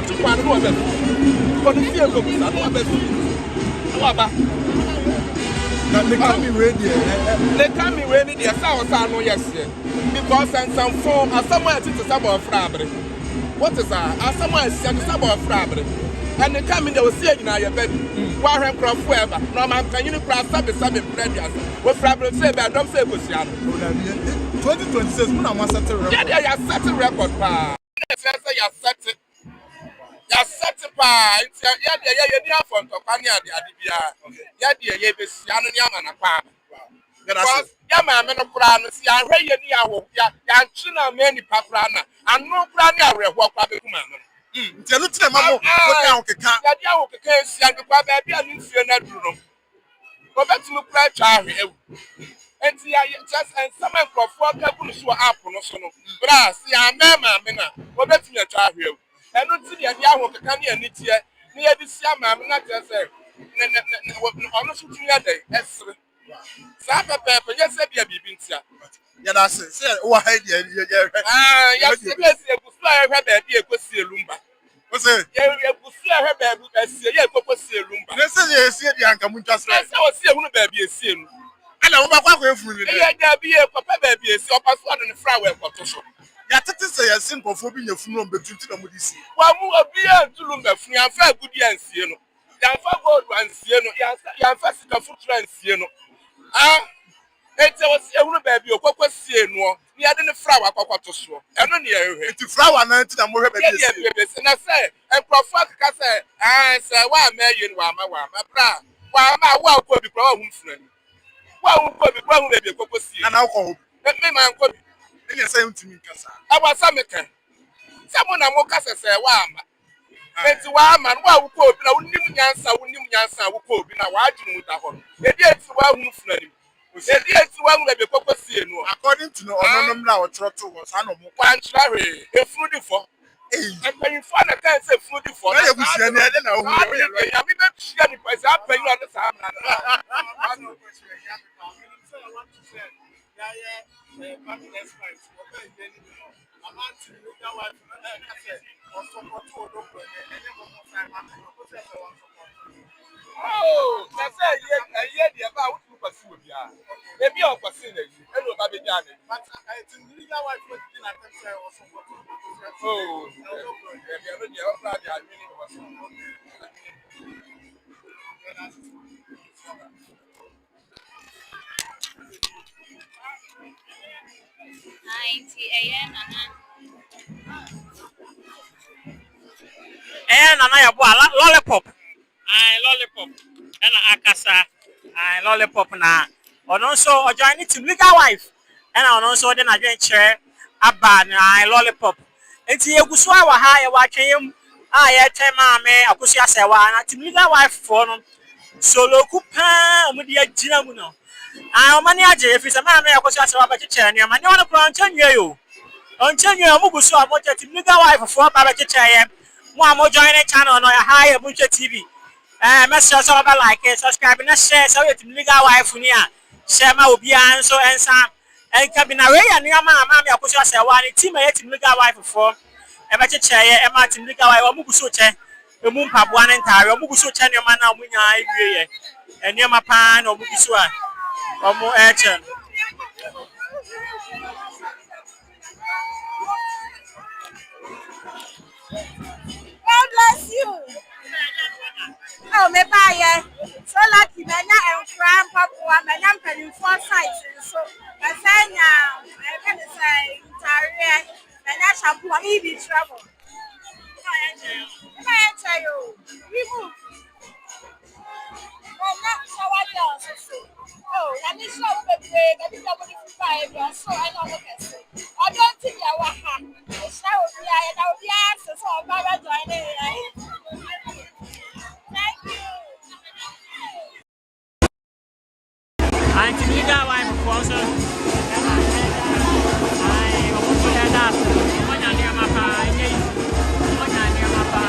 to one of them. For the fear of the Waba. They come in ready. They come in ready. Yes, I was no yes. Because and some form as somewhere to sub of Frabri. What is that? As somewhere to sub of Frabri. And they come in, they will see you now, your baby. Warren Croft forever. No man can you cross up the sub in previous. What Frabri said, I don't say, 2026, when I must set a record. Yeah, you set a record, pa. You set it. You set it, pa. You're from Topania, the Adibia. Yeah, you be Siana, pa. Because Yama, men of Crown, see, I read your China, many paprana, and no Prania, walk up with man. Tell you to them, I'm okay. Case, young baby, I didn't see another room. Go back to look like Charlie. And see, I just and some of people who are up on us. Brass, yeah, mamma, go back to your child here. And don't see the young Kanya Nitia near this Yama, not just say, honest with you, yes, Sapa Pepper, yes, I be a bibintia. Yeah, that's it. Say, why, yes, yes, I have a dear Cosia Lumba. What's it? Yeah, Cosia have a Cosia Lumba. Let's say, yes, the uncle just I was here, who baby is seen. I know what we're from. Yeah, be a papa baby, so pass one in the flower for Yeah, that is a simple for being a funeral between them with this. One more beer to Lumba, free and fair good years, you know. Yanfa gold ones, you know, Yanfa foot trends, you know. It was a baby, or what was seen, no, we had in the flower to show. And only a flower, and I'm more happy. And I say, and Prophet say, I say, why, Marion, why, my bra, why, my wife will be grown friend. Well, will be grown, baby, and alcohol. Let me, my uncle, and you say to me, Cassa. I was some someone I'm more Cassa say, why, it's why, man, why would go, no, Nimuyansa, who could be now watching with a home. It is one friend. According to no now, Trotto was an contrary, a fruity for. And when you find a can say fruity for, I don't know. I mean, that's the price I'm paying on the time. I want to say, oh, that's a year about who pursue you. Maybe I'll pursue you. Hello, Baby Johnny. But I think you know what you think I can say also. Oh, maybe I'm And I lollipop. I lollipop. And Akasa. I lollipop na. And also join to legal wife. And I also then adventure about I lollipop. And see Akosua wa ha watching him. I time me Akosua Serwaa na team legal wife for no. Solo kupa omudia gina mu no. I mani aje if some man Akosua Serwaa ba chiche ni mani won pro nchenwe yo. Nchenwe omugusu amoja team legal wife for ba chiche ye. Mo join the channel no high Abuja TV. Make sure so like it, subscribe and share so you legal wife ni a share ma obi an so ensa en kabina we ya ni ama Akosua Serwaa ni team e team legal wife for e ba cheche ye e ma team legal wife omugusu che emu mpaboa ne ntare omugusu che ne ma na omunya ewie ye eni ma pa na omugusu a omu eche. God bless you. Oh, me buy so lucky, man. I'm from Papua, man. I'm telling 4 sites. So, I say now, I can say, Taria, and I shall put me in trouble. I tell you, we move. Well, not so what else. Oh, let me show the break. I think I'm going to buy so I know what I say. I don't think I will have. It's now, and I'll be asked, so I'm going to join it. Thank you. I'm team legal wife for so. I want to hear that. What you near my pa? What you near my pa?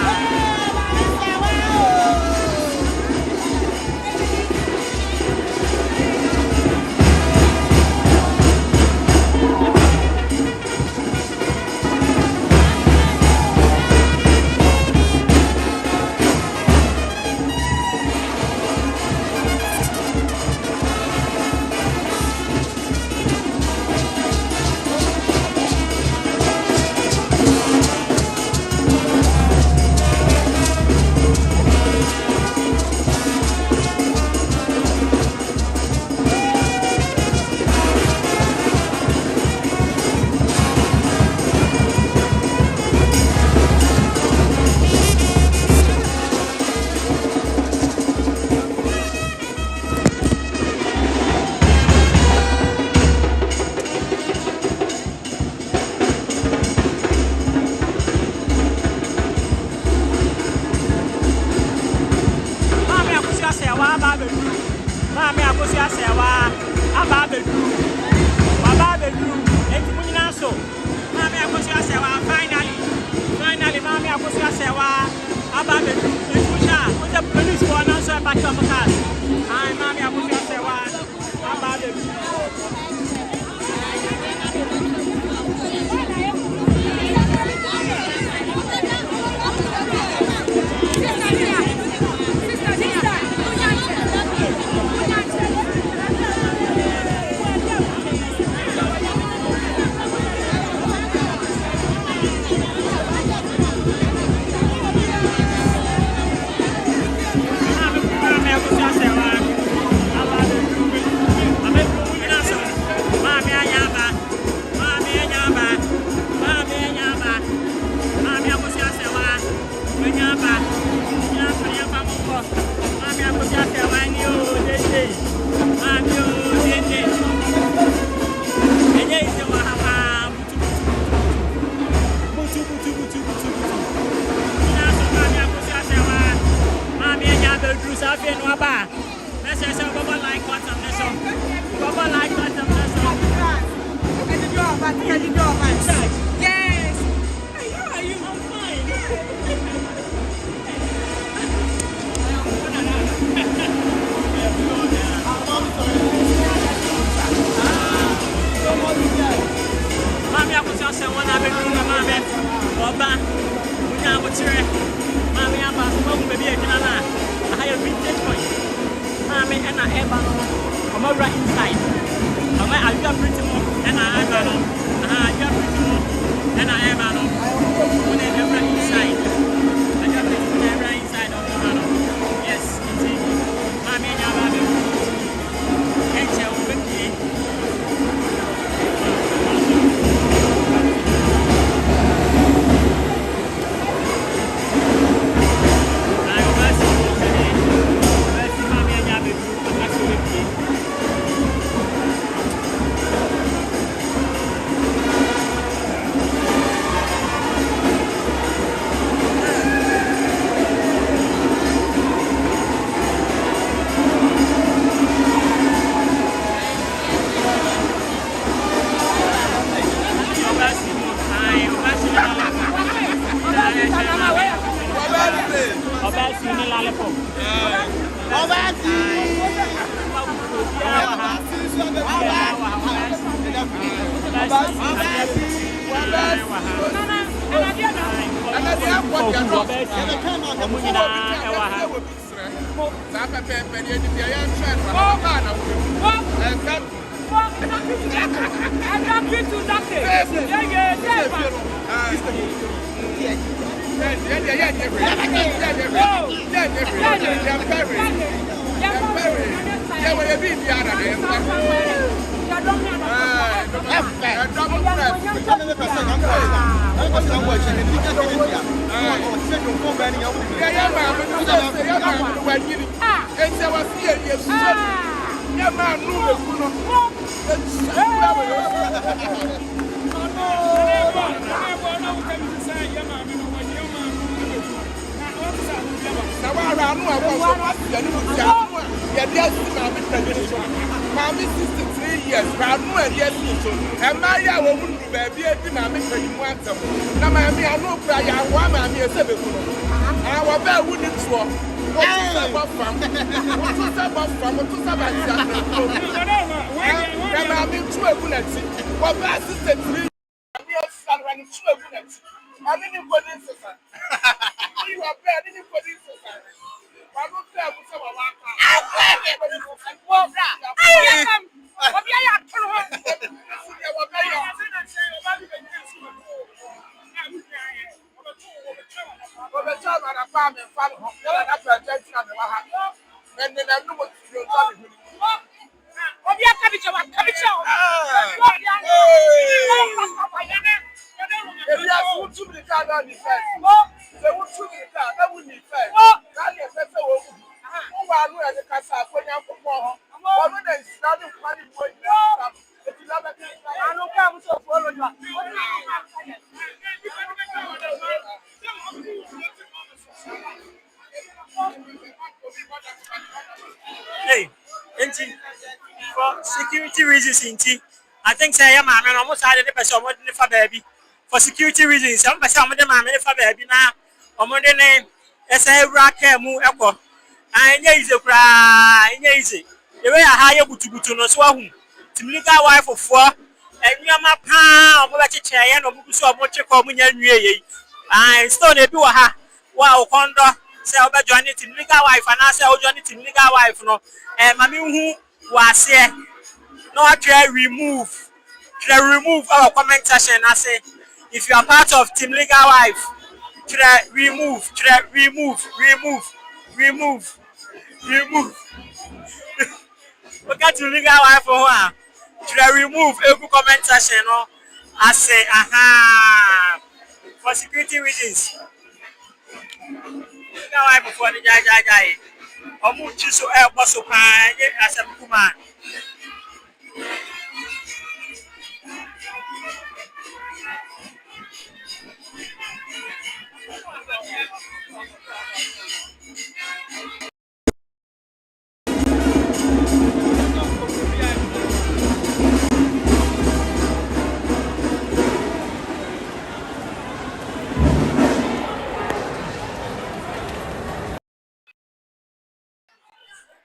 Mami Akosua Serwaa aba bedu. Baba bedu. Enti munyina so. Mami Akosua Serwaa finally Mami Akosua Serwaa aba bedu. Etusha, the police for now so back of cars. Mami Akosua Serwaa aba bedu. Yes. Hey, how are you? I'm fine. Mami Akosua Serwaa na bedru na mami oba munya abotire mami aba so mu baby edina na higher vintage point mami na eba no omo right inside omo aja pretty mo na eba no aja pretty mo na eba no one eba inside aja pretty mo eba inside omo no yes indeed mami nya aba be enche o be Mami 63 years, but no idea so. And my woman be baby, Mammy, you want them. Now, Mammy, I know I am one Mammy, a 7. I was very wooden swap. What is about from? What is about from? What is about that? Mammy, 2 minutes. What my sister 3 years, and 2 minutes. I didn't put this. You are bad, didn't put this. I don't tell you so. for security reasons, I think say yeah, man, almost had the person for baby. For security reasons, some person with the man for baby now. Omo de name, say raka mu ekọ. Anya is a cry, easy. The way I hire butu no so hu. Timliga wife of four. Enyama pa omo ba cheche ya no bugu so omo chekọ mu nya nwie yi. Stone ebi wa ha. Wa okondo say oba join it legal wife and I say o join it legal wife no. Mami hu was here. No try remove. Try remove our comment section. I say if you are part of Team Legal Wife, try remove. Look at Team Legal Wife for one. Try remove every comment section. No, I say aha for security reasons. Legal Wife before the jai. Omu chiso elbow so pan as a woman.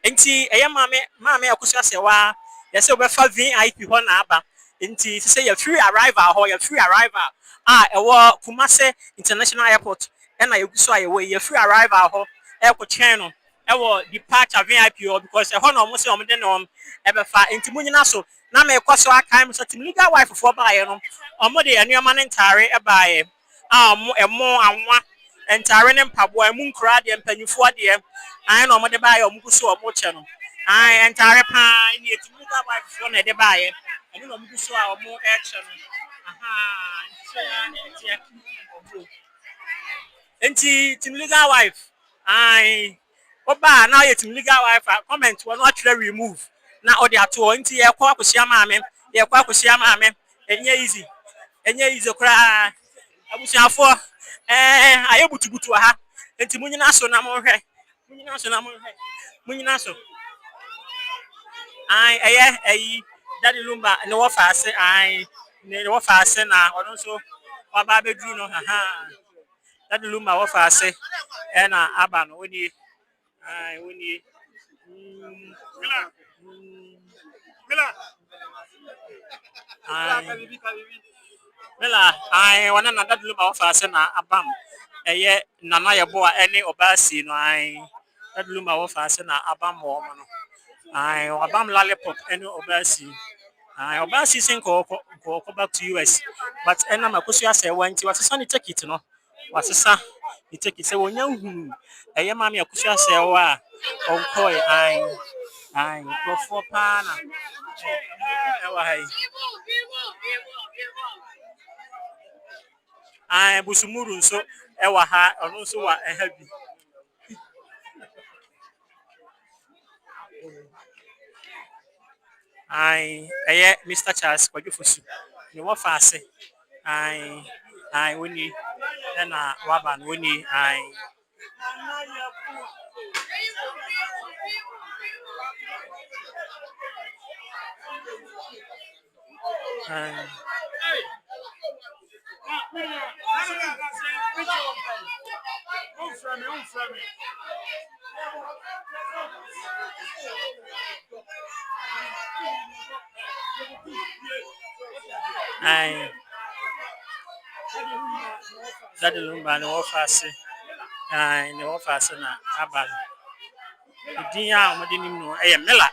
Enti mame Akosua Serwaa yese obefa VIP ho na aba enti say your free arrival ewo Kumasi International Airport na yeguso ayewo your free arrival ho e channel ewo departure VIP ho because ho na omo say omo de no ebefa enti munyina so na me kwaso akan so Team Legal Wife for baaye no omo de anuama ne ntare e baaye emo anwa ntare ne mpabo emu nkura de mpanyufo de I know what the buy or Muso or Mochano. I entire pine yet to move up from the buyer. I don't know Muso or more action. Enti Team Legal Wife. I Oba now yet Team Legal Wife comment will not remove. Now or the two into your Kwakusiama, your Kwakusiama, and easy. And easy cry. I wish you for I able to go to her. And Timunina so no more. Munyinaso ai daddy lumba no wa fa se ai ne wa fa se na odon so wa ba bedru no daddy lumba wa fa se e na aba no woni mila ai wana na daddy lumba wa fa se na abam eye nana yebo a ene obasi no ai Luma of us and Abam woman. I Abam lollipop and obasi. I obasi sing go back to US. But Enna Akosua Serwaa went to what a son take it, no? What's a son? You take it, say, when you a young mammy Akosua Serwaa on koi, I go for pana. I Busumuru so Ewaha, and also a heavy. Mr. Charles Kwajufusu. You were fast. I winnie and Waban winnie. That the lumba no fast. No fast na aban. Dia modini no mela.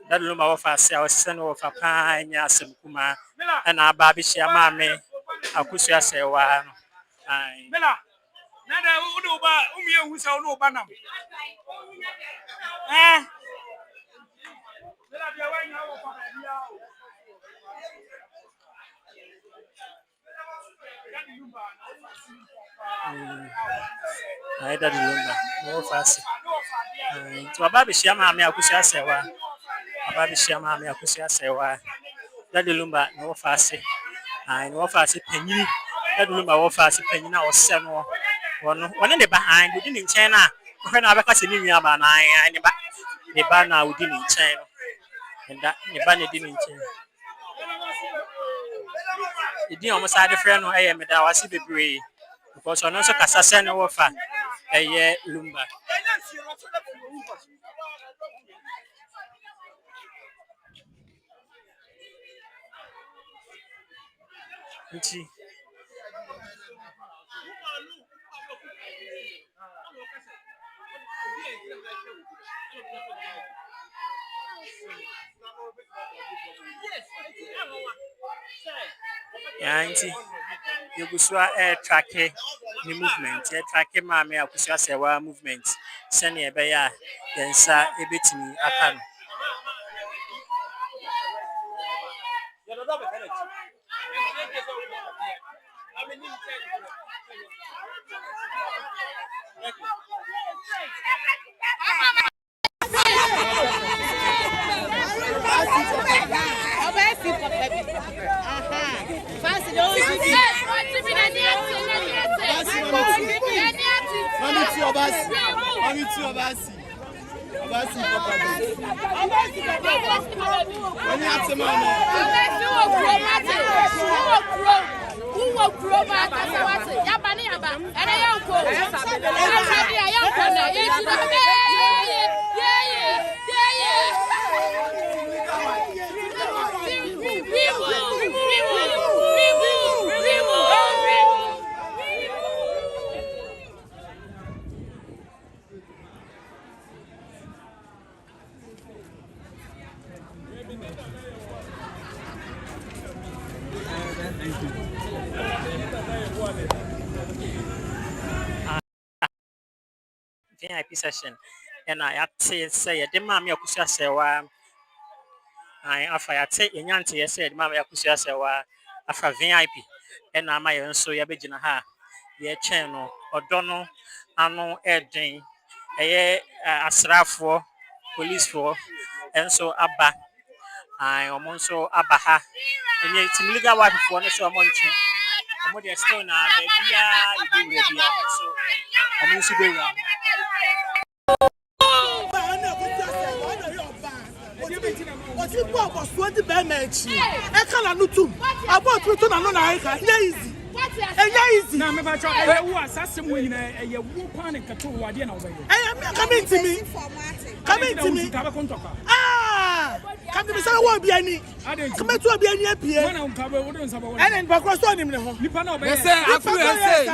That lumba wa fast. I was sent over panya semkuma and our baby share mame Akosua Serwaa. Mela. Nada uba umie usa no banam. Mela dia wa nya wo kwa dia o. I don't remember. No fast. To a baby shama, me Akosua Serwaa. A baby shama, me Akosua Serwaa. That the lumba no fast. I know fast penny. That lumba was fast penny now or seven. One in the behind, we didn't China. when I was in India, man, I ban now didn't change. And that the ban didn't change. The deal almost had a friend I am that was the brave because on also Cassasan offer a year lumber. Auntie, you go so air tracking the movement, air tracking mammy, Akosua Serwaa movement. Send a bear, then sir, a bit me, I can. VIP session, and I say, the mammy Akosua Serwaa. I say, a yanty said, Mammy Akosua Serwaa, after VIP, and I my own so ya begin ha, ye channel, or Donald, Ano Erding, a Asrafo, police for, and so Abba, I am also Abaha, and yet legal wife for one so munching. I'm with the stone, baby, so I'm also be around. What's it for? 20 bench. I can't do. I bought to no easy. Easy. Na me ba cho e wo asase mu nyina e wo pan nkato wo ade na wo be. Come to me. Come to me. Ah! Come to me say wo bia ni. Come to bia ni apie. Wana nkabe wo don sabo. And then bakro so nim ne ho. Nipa na obe. Say afu say.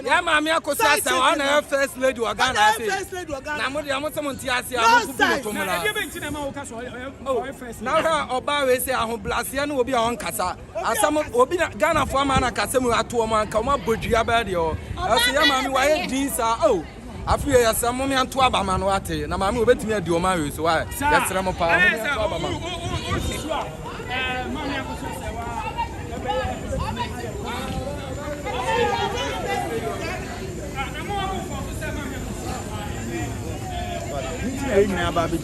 Ya mama Akosua Serwaa na first lady wa Ghana say. First lady wa Ghana. Na mo de amoto monti ase amoto bu to mo Na la. e be ntina ma wo ka so o first. Na ha oba we say ahoblase na obi a won kasa. Asam obi na Ghana fo ama na kasa mu ato o man ka mo bodua ba de o. Ase ya mama wa ye din sa o. Afu ye asam mo me anto abama no ate. Na mama obetimi adi o ma we so wa. Yesere mo pa. Mama Akosua Serwaa. Hey, now, Bobby,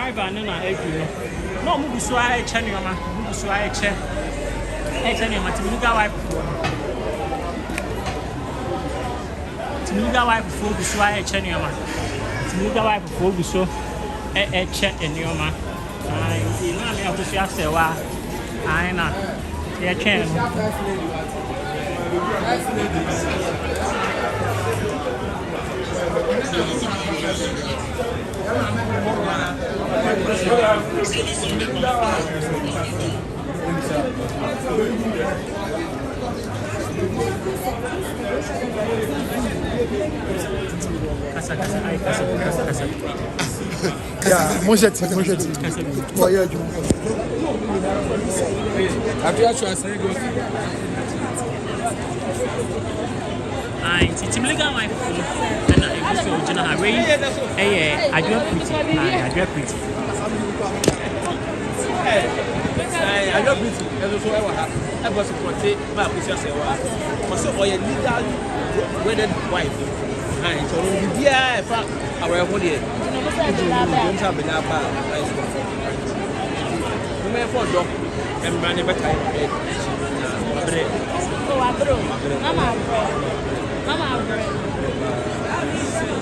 driver no na edu no mu buso a eche nioma mu buso a eche nioma timiga wife timiga wife fo buso a eche nioma timiga wife fo buso eche nioma ai na me Akosua Serwaa ai na ye chen Kasa. Yeah, mon jet. Voyage. Afia chance go. Ai, timliga wife na Akosua original ha wey adwa pretty. Adwa pretty. Ezo so ewa ha. Ebo support ba Akosua Serwaa. Because o ye legal wedded wife. Ai, so we bia e fa our mo de. Don't have been up. We may for dog and man never time. Mama,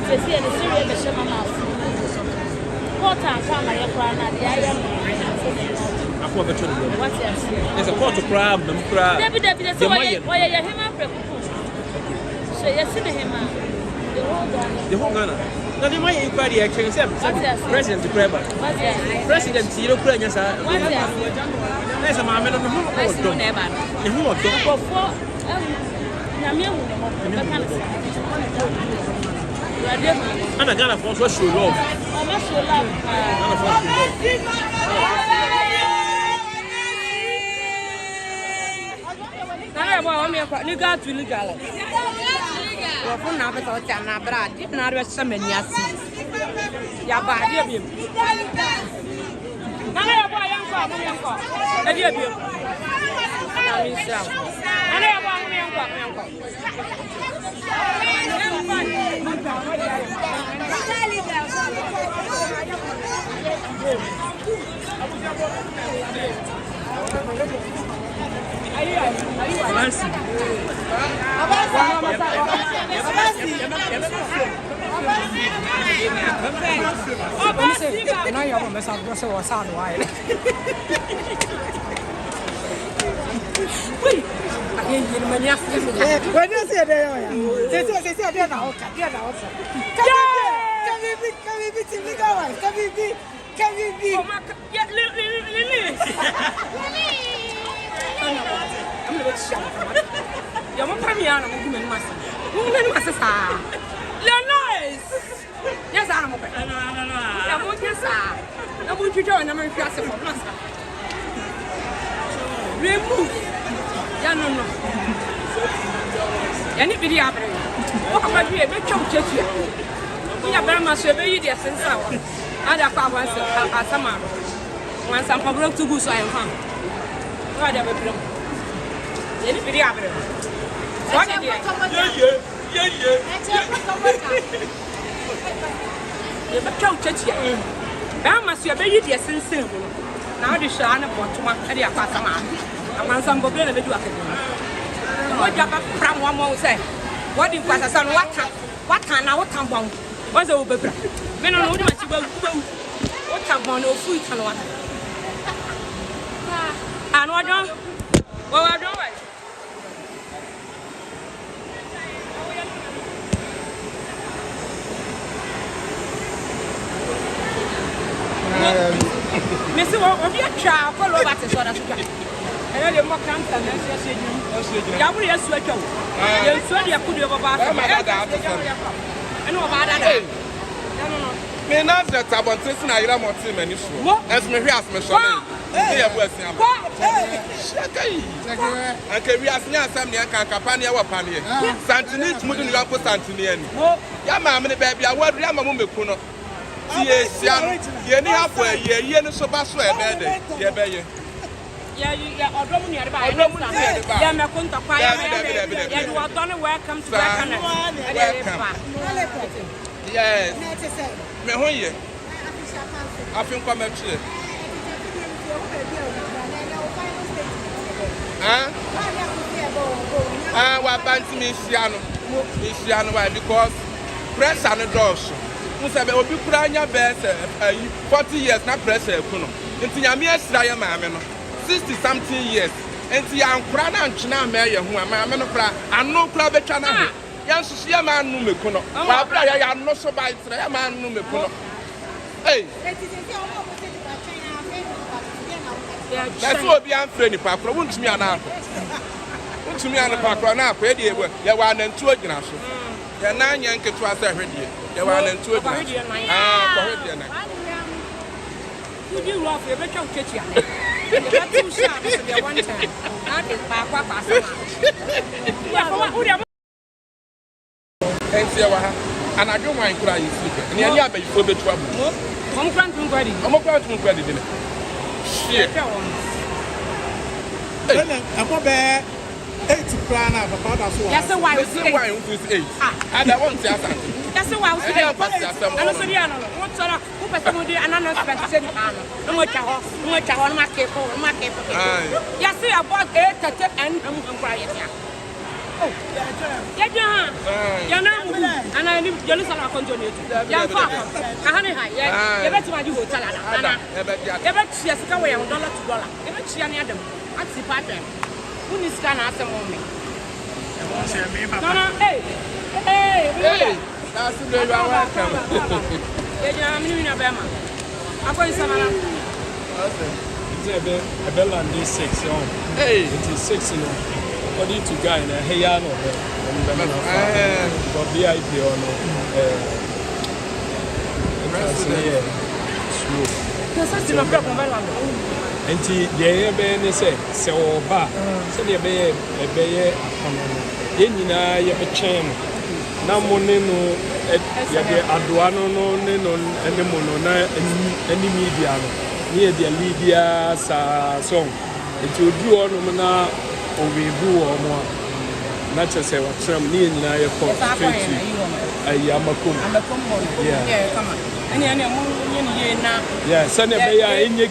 they see the serious mama. What time come I cry now? The I am. What's there's a court to crab, them crab. David, so why you him after? So you see him, the whole Ghana. Now, the way you query actually said, President to grab President, you don't play yes, there's a man on the whole and a Ghana for show love. Legal to legal. Well, for now, but I'm not bad. Did not rest some in Yassi. Yabba, dear him. Now, I am now you're a mess of Akosua Serwaa. When you say they say they're now, can we be? You're not coming out of women, master. Women, master. You're nice. Yes, I'm okay. I'm okay, sir. I'm going to join American master. Remove. Yeah, no. Any video happening? What about you? Make your church. We are very much a very dear sense. And I found a summer. Once I'm broke to go, so I am found. What have I done? Any video happening? What did you do? You have a church here. That must be a very dear sense. Now the Shana bought to my career past a man. I want some book and a video. What you have from one more say? What you pass a son? What can I come on? What's over? Men on what you will go. What come on? No food can one. And what done? Well, I don't like. Missy, what be a child? Follow back to Soda. And then more cancer than you. Yabu, yes, sweater. You swear you could have about I know about that. Me not that about this na ira mo team ani so. As me hwe as me so me. E bu asia ma. Shakai. Aka wi asnya asam ne aka kapa ne wa pa ne. Santini tumudu ni wanko santini ani. Ya ma me ne ba bia wadu ya ma mo meku no. Tie sia no. Ye ni afọ ye ni so ba so e be de. Ye be ye. Yeah, Odomu ni ariba. Yeah, me kunta kwa ya. Yeah, you are done welcome to Ghana. Yes. Me ho ye. I think I'm actually. What bands me Siano, because press and a doors. Musa be obi kura nya best 40 years na pressure kuno. Nti ya me asira ya maame no 60 something years. Nti ya nkura na ntwena ma ye ho maame no kura ano kura betwa na ho. Ya nsusu ya ma anu mekuno. Wa bra ya no so ba ntira ya ma anu mekuno. Hey. That's what be am friend pa kura wuntumi ana akọ. Wuntumi ana pa kura na akọ e de ewe ya wa na ntu ogina so. Ya na anya nketu asa hwedie. Ya wa na ntu ogina. Kwa hwedie na. Would you love your better church? You're too sharp to be one time. I think Papa. And I don't mind crying sleeping. And I have a full bit trouble. I'm going to ready. I'm going to ready. Shit. I'm not bad. 8 to plan out about that. That's why I was 8. And I want to say something. That's why I was saying, I'm what's up? Who person and I'm not specific. I'm going to on my cable, my cable. Yes, I bought 8 to 10 and I'm crying. Oh, yeah, and I live Jerusalem. Continue. Yeah, honey, you bet you will tell her. You bet she has come away $1 to $1. You bet she and Adam. That's the pattern. Who is going to ask them on me? No, hey. That's the way you are welcome. I'm in Alabama. I'm going to Samara. It's a bell and this 6. Hey, it is 6. According to guy in a Hayano, but VIP or no. And the air say, so bad. So the bay, then you have a chain. Now, Moneno, Aduano, no, any media near the Libya song. It will do on now. We do or more. Not just say what's from near I a Yamakum. Yeah, come on. Yeah, Sunday in your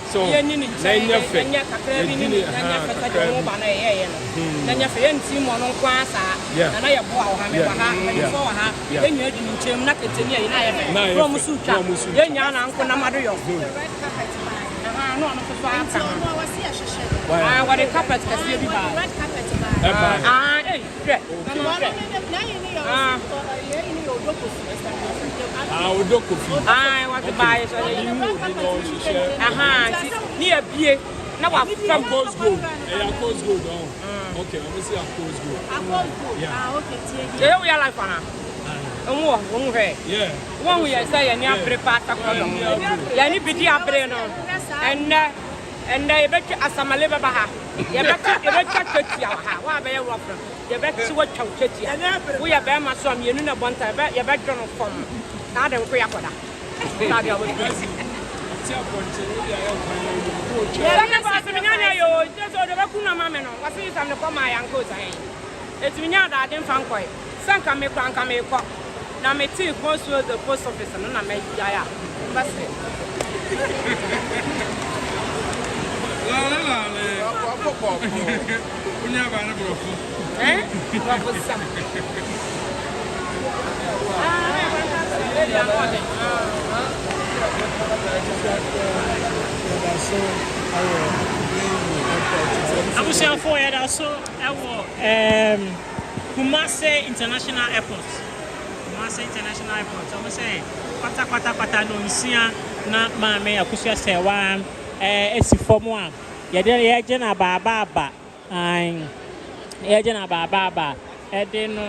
so, then your friend, then your friend, Simon on Quasa, and I have before her, then you're in Chim Naked in here, Romusuka, then you're Uncle Namario. What a carpet can see you buy. I want to buy it. Near beer. Now I'm from Coast Gold. Coast Gold. Okay, let me see how Coast Gold. Yeah, okay. There we are like Anna. Yeah. One way I say, and you're prepared to come. Yanni Bidia Breno. And I bet you as I'm a liver baha. You bet you what are you offering? You bet you what you we are very much some you know one time, you bet you don't come. Now they will pay for that. It's me now that I didn't find quite. Some can make one come make up. Now, me too, goes to the post office and I make Yaya. That's it. I was saying for it also. Kumasi International Airport. Kumasi International Airport. I was saying, pata no nsia na mame Akosua Serwaa esi form ye jena baba ye jena baba e de no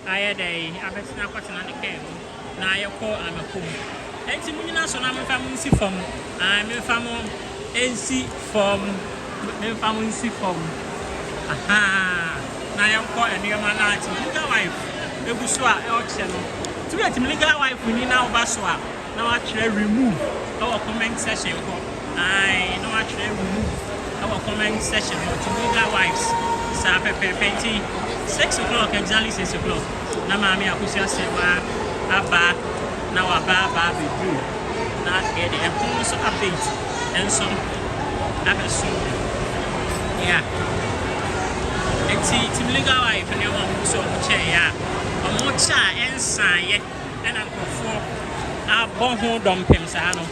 aye dey abetina kwatena de kem na aye ko amakum enti munyina so na memfa munsi form memfa mo ensi form memfa munsi form aha na aye ko eniama na ati legal wife eguso a e o che no to be ati legal wife ni na obaso a na wa kire remove our comment section ko I know actually remove our comment session to legal wives. It's 6 o'clock, exactly 6 o'clock. Na mami Akosua Serwaa aba na waba bedu na yɛde ɛho nso update nso abeso yeah team legal wife ne wɔn so kyɛn ya wɔn kyɛ a ɛnsan yɛ ɛna nkɔfoɔ abɔ ho dɔmpem saa no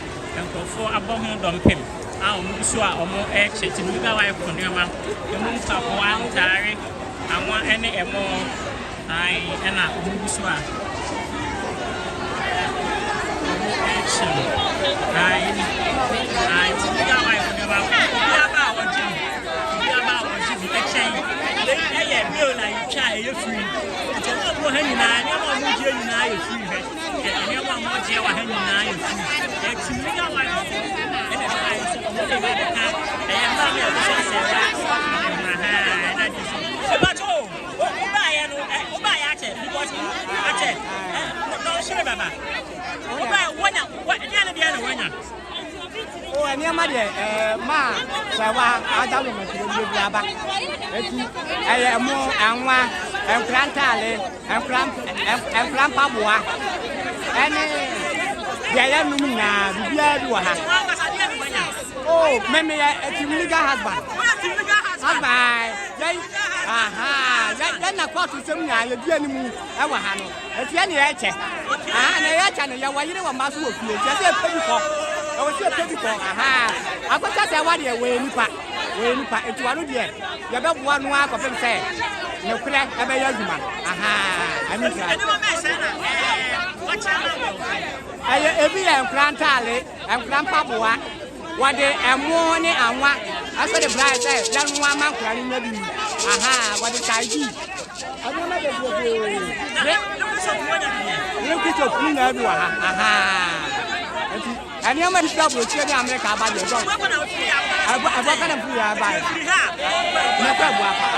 nkɔfoɔ abɔ ho dɔmpem a wɔn so a wɔn ɛkyɛ team legal wife nneɛma ɛmu mpaboa ntaare awa ɛne ɛmo ai ɛna wɔn so a ai team legal wife nneɛma biaba a wɔgye bi ɛkyɛn ɛyɛ bill na yɛtwa ɛyɛ free nti wɔn mo ha nyinaa nneɛma a wɔn gye nyinaa yɛ free hɛ nneɛma a wɔn gye wɔ ha nyinaa yɛ free team legal wife ɛna ɛyɛ sɛ wɔn de ba ka ɛyɛ mmaa mi a wɔhyɛ sɛ ɛna di so ebato ɔbaayɛ no ɔbaayɛ akyɛ because akyɛ na ɔhyɛ baba ɔbaayɛ wɔnya ɛdeɛ no deɛ na wɔnya nneɛma deɛ ma Serwaa adawo ma tiri bi aba etu ɛyɛ mo anwa nkran taale nkran paboa ɛne deɛ yɛ num nyinaa bibia bi wɔ ha meme yɛ team legal husband yɛ na kɔɔto sɛm nyinaa yɛdi animu ɛwɔ ha no etu yɛ ne yɛkyɛ na yɛkyɛ no yɛwɔ yere wɔ ma so wɔ fie kyɛ sɛ ɛpɛ bi kɔ ɛwɔ sɛ ɛpɛ bi kɔ Akosua Serwaa deɛ wɔyɛ nipa etu ano deɛ yɛbɛboa no akɔpem sɛ ne korɛ ɛbɛyɛ adwuma ɛmi kra ɛyɛ ebi yɛ nkran taale nkran paboa wɔde ɛmo ne anwa asɛ de bra sɛ yɛno ama nkora no nya bi wɔde kaiji ɛno na de ne kitso kuna bi wɔ ha nneɛma nipa burokyire ne Amerika aba deɛ dɔn ɛbɔ kana mfu yɛ aba ne kɔ ɛbɔ apa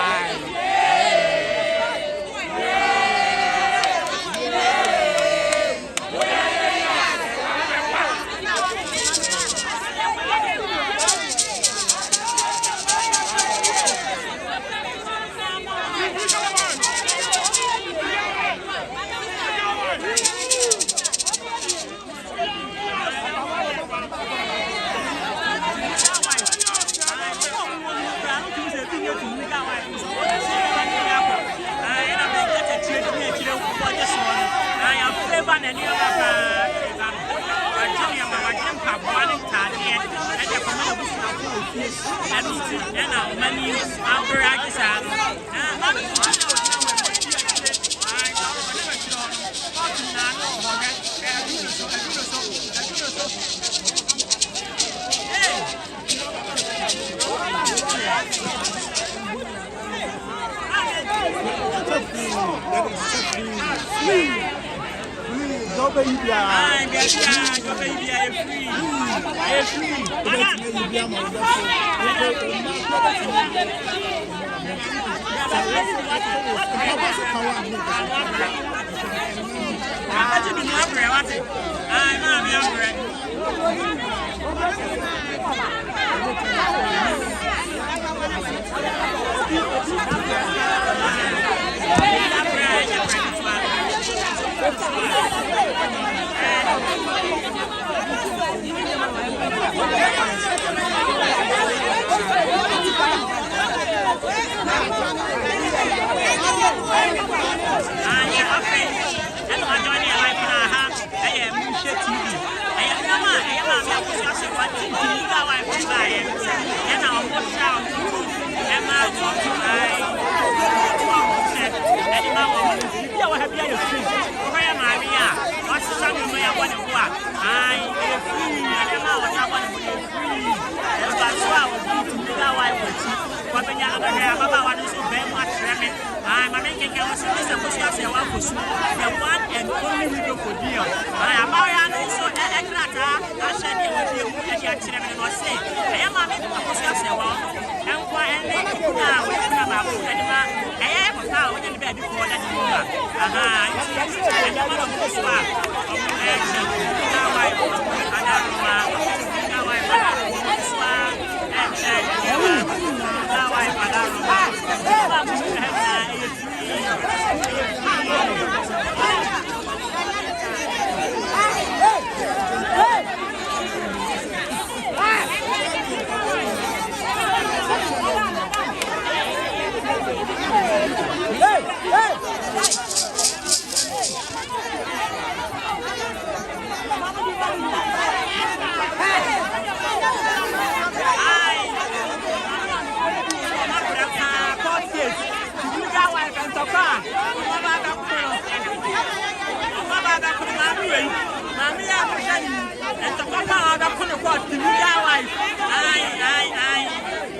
and the papa of the Punapot, the media wife. Aye.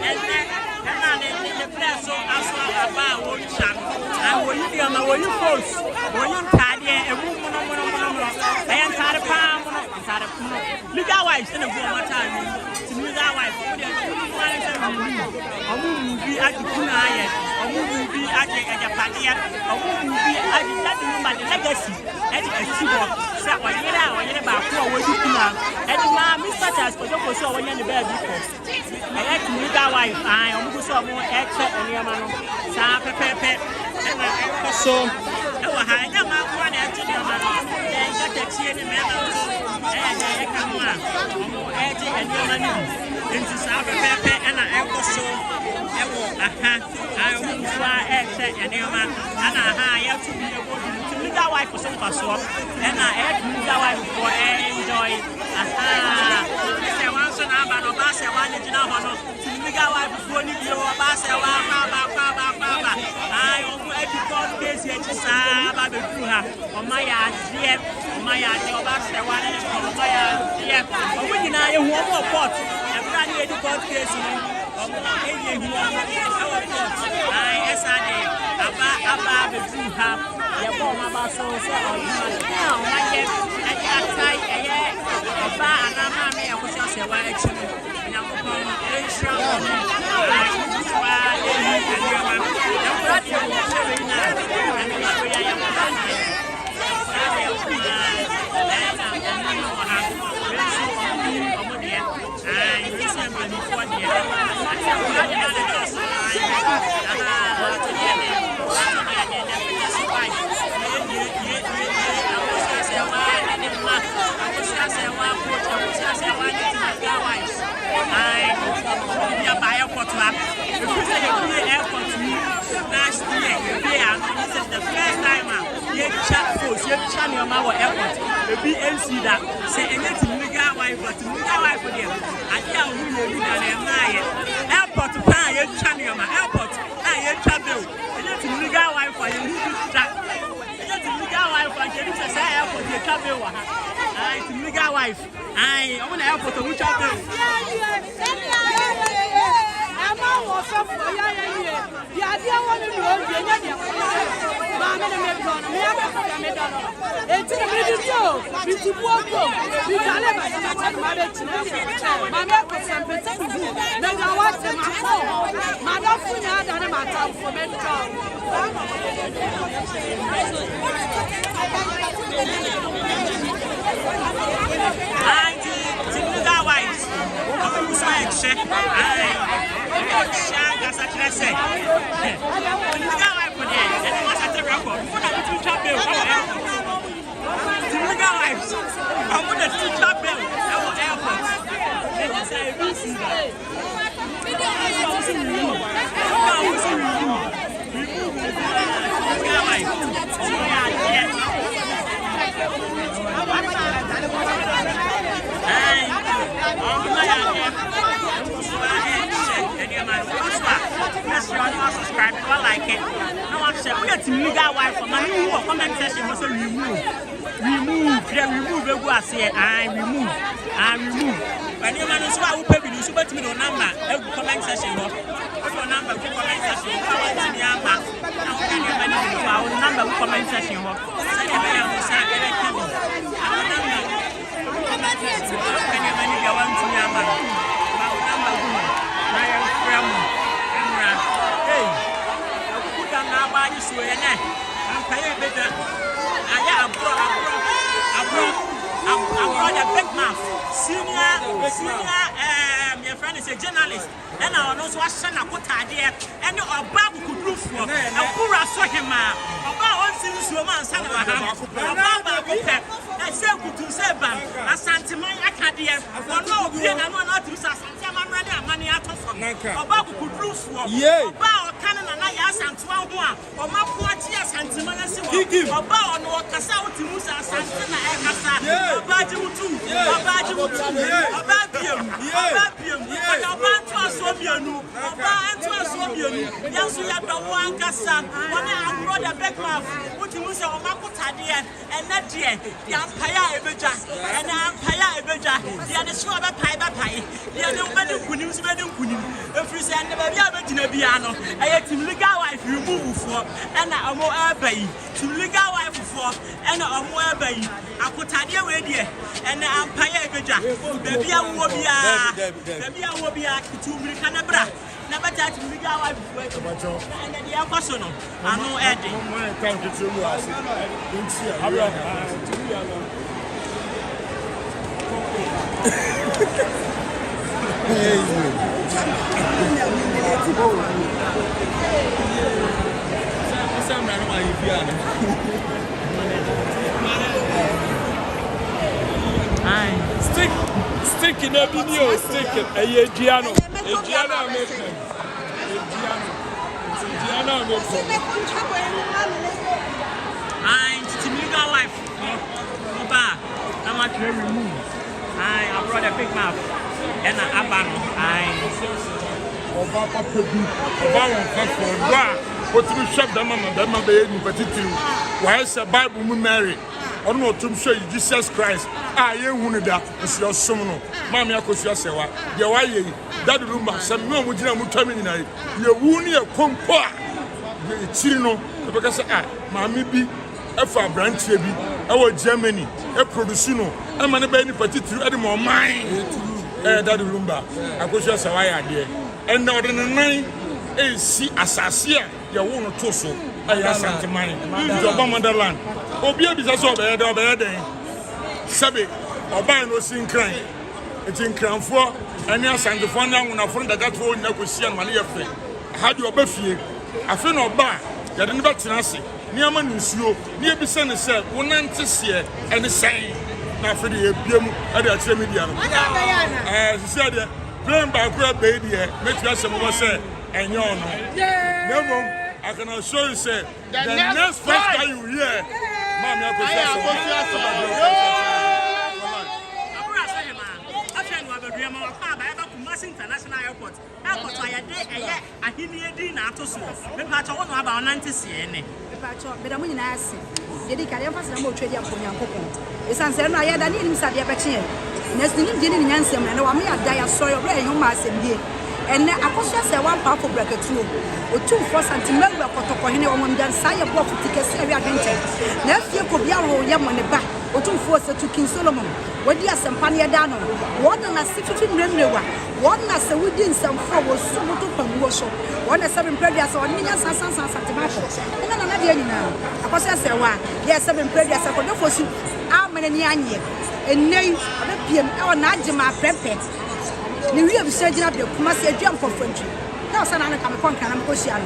And then the place so as well about one chap. And when you be on the way you post, when you tidy a woman, I am tired of palm, tired of legal wives in a woman time. To me, that wife, a movie at the Kunaya, a movie at the Padia, a movie at the legacy, and a keyboard. So, when you're out, when you're about 4 weeks, and Mammy such as for the person when you're in the bed before. I like to meet that wife. I almost saw more extra and your man. Pepe, and I so. I know my one actually, and got the tea in the middle, and I come on, and your money into South Pepe, and I echo so. I will fly exit and your man, and I have to be able to meet that wife for some password, and I have to meet that wife for enjoy. Once an hour, no bass, I wanted to know to meet that wife before you bass, I want case here to Saba Bukura, or my idea, my idea of us, I wanted to come by idea. But when you know you want more pot, I'm running a court case. BNC that say anything legal wife, but legal wife for them. I tell you, airport to pay a channel, airport, I travel. Anything legal wife for you, anything legal wife for you, say airport, you travel. I legal wife. I want to airport to travel. Subscribe if I like it. No one said, we got to legal wife for my new comment section. Was remove. I say, I remove. And you man, so I will pay you. So, but me no number. Comment section. Put your number. Comment section. Our number. Comment section. I'm a big mouth. Senior, your friend is a journalist, and I know what son I put idea, and our Babu could prove for a poor saw him. About one since your man, son of a ham, I said, to say, a Santimai Acadia, or no, then I'm not to Santaman money out of Babu could prove for about Cannon and I asked and 12 or my poor tears and Timanas, or Bow and Wakasa to Musa Santana Akasa, about you too, about you, about you, about to us of you, about to us of you, yes, we have the one Cassan, one I brought a back mouth. timu se o makotade and na de ya mpaya ebeja and mpaya ebeja ya de so ba pai ya de be de kunim so be de kunim efri se and ba bia betina bia no eye tim legal wife remove for and omo abai tim legal wife for and omo abai akotade we de and mpaya ebeja ba bia wo bia kitu mirika na bra na bata tim legal wife for and the akoso no ano ede thank you to you as stick in a video, stick a Giano, I'm legal wife. Oba, I'm at remove. I brought a big mouth and an abano. What you shop the mama, the mama, in particular. Why is a Bible Mary? I don't know to show you Jesus Christ. I ain't one of that. It's your son. Mammy Akosua Serwaa. Your way, that room, some no would you terminate. You're wounded a compa. Chino, because Mammy be. Efa branch bi e Germany e produce no e ma ne ba ni particular e de mo mine that rumba Akosua Serwaa ade and na ode nan e si asase a ye wo no to so ya santeman Joba motherland obi e bi so be den sabe oban no sinkran e tinkranfo ani asantefo na wonafo daga to na kosia no ne ye fe ha de obafie afi no ba ye de ne betena ase Niama nsuo ni ebisa ne se wonante se ene sen na afede ye biem ade akire media no se de plan ba kura be de metu asem wo se enye ono nemo I can assure you say the next first guy you hear Mama Akosua Kumasi International Airport. Airport I dey ahini edi na atoso. Me pa cho wono aba 90 sie ne. Me pa cho be da mu nyina ase. Ye di kare mfa se na mo twedi akomi ankokon. Esan se no aye da ni nim sade be che. Next nim di ni nyansem na wa me ada ya so yo bra ehun ma asem die. Enne Akosua Serwaa pa ko braketuo. Otu 4 cm wa kotoko hene wo mo ndan sa ye block tikesi awi adwente. Na afie ko bia wo ye mo ne ba. Otu 4 se to King Solomon. Wadi asempa ne da no. Wona na sififi mremrewa. Wona se wudi nsamfo wo sumu to pamuwo so. Wona se mpredia se woni nya sansan santimako. Ina na dia nyina. Akosua Serwaa. Ye se mpredia se ko defo su. Amene ni anye. Enei abepiem e wona agema prepet. Ni wi abisa gina be Kumasi adua mpofantwi. Na osa na na kamekon kana mkoshia no.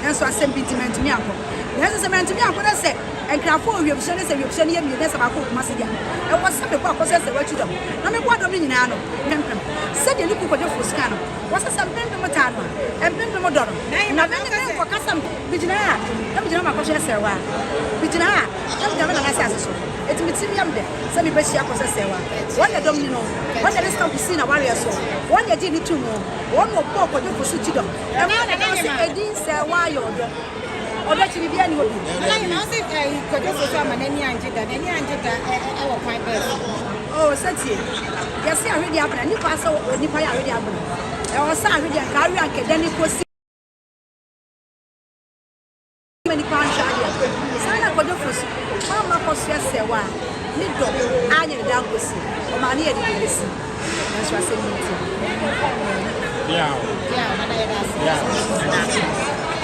Enso asempitiment mi akọ. Enso sement mi akọ na se enkrafo wi abisa ne se wi abisa ne yemi ne se ba ko Kumasi dia. E wo se be ko Akosua Serwaa tudom. Na me kwa dom ni nyina no. Pempem. Se de liku ko de foska no. Wo se pempem mota no. Empempem mo do no. Na be ne ko kasam bijina a. Na bijina ma Akosua Serwaa. Bijina a. Na be na na se aso. Etimiti yam de. Se me be shi Akosua Serwaa. Wona dom ni no. Wona de stamp si na warrior so. Wona di ni tu no. Wona ko ko de fosu tudom. E ma na se edin Serwaa yo do. Oda chiri bia ni obi. Na se ko de fosu amanani anjida. Nani anjida e wo kwan be. Oh, satie. Yes, I already have any pass or any pay already have. I was already a carry academic course. Many pounds. Sana Kodofus, Mama Akosua Serwaa, Nido, Anya Dagosi, or Mania Disi. That's what I said. Yeah.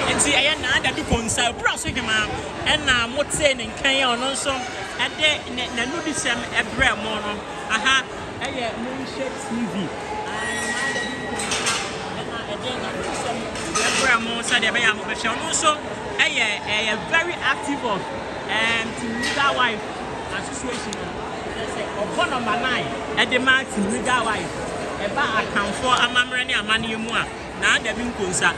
And see, I am not at the concert, browsing him out, and now what's saying in Kenya on so. And then na nudisem every morning. Aha, Moonshade TV. Every morning, so they be am be show. Also, very active of Team Legal Wife Association. Upon number 9, at the man Team Legal Wife. Eba account for amamre ni amani mu a na adabi nkonsa.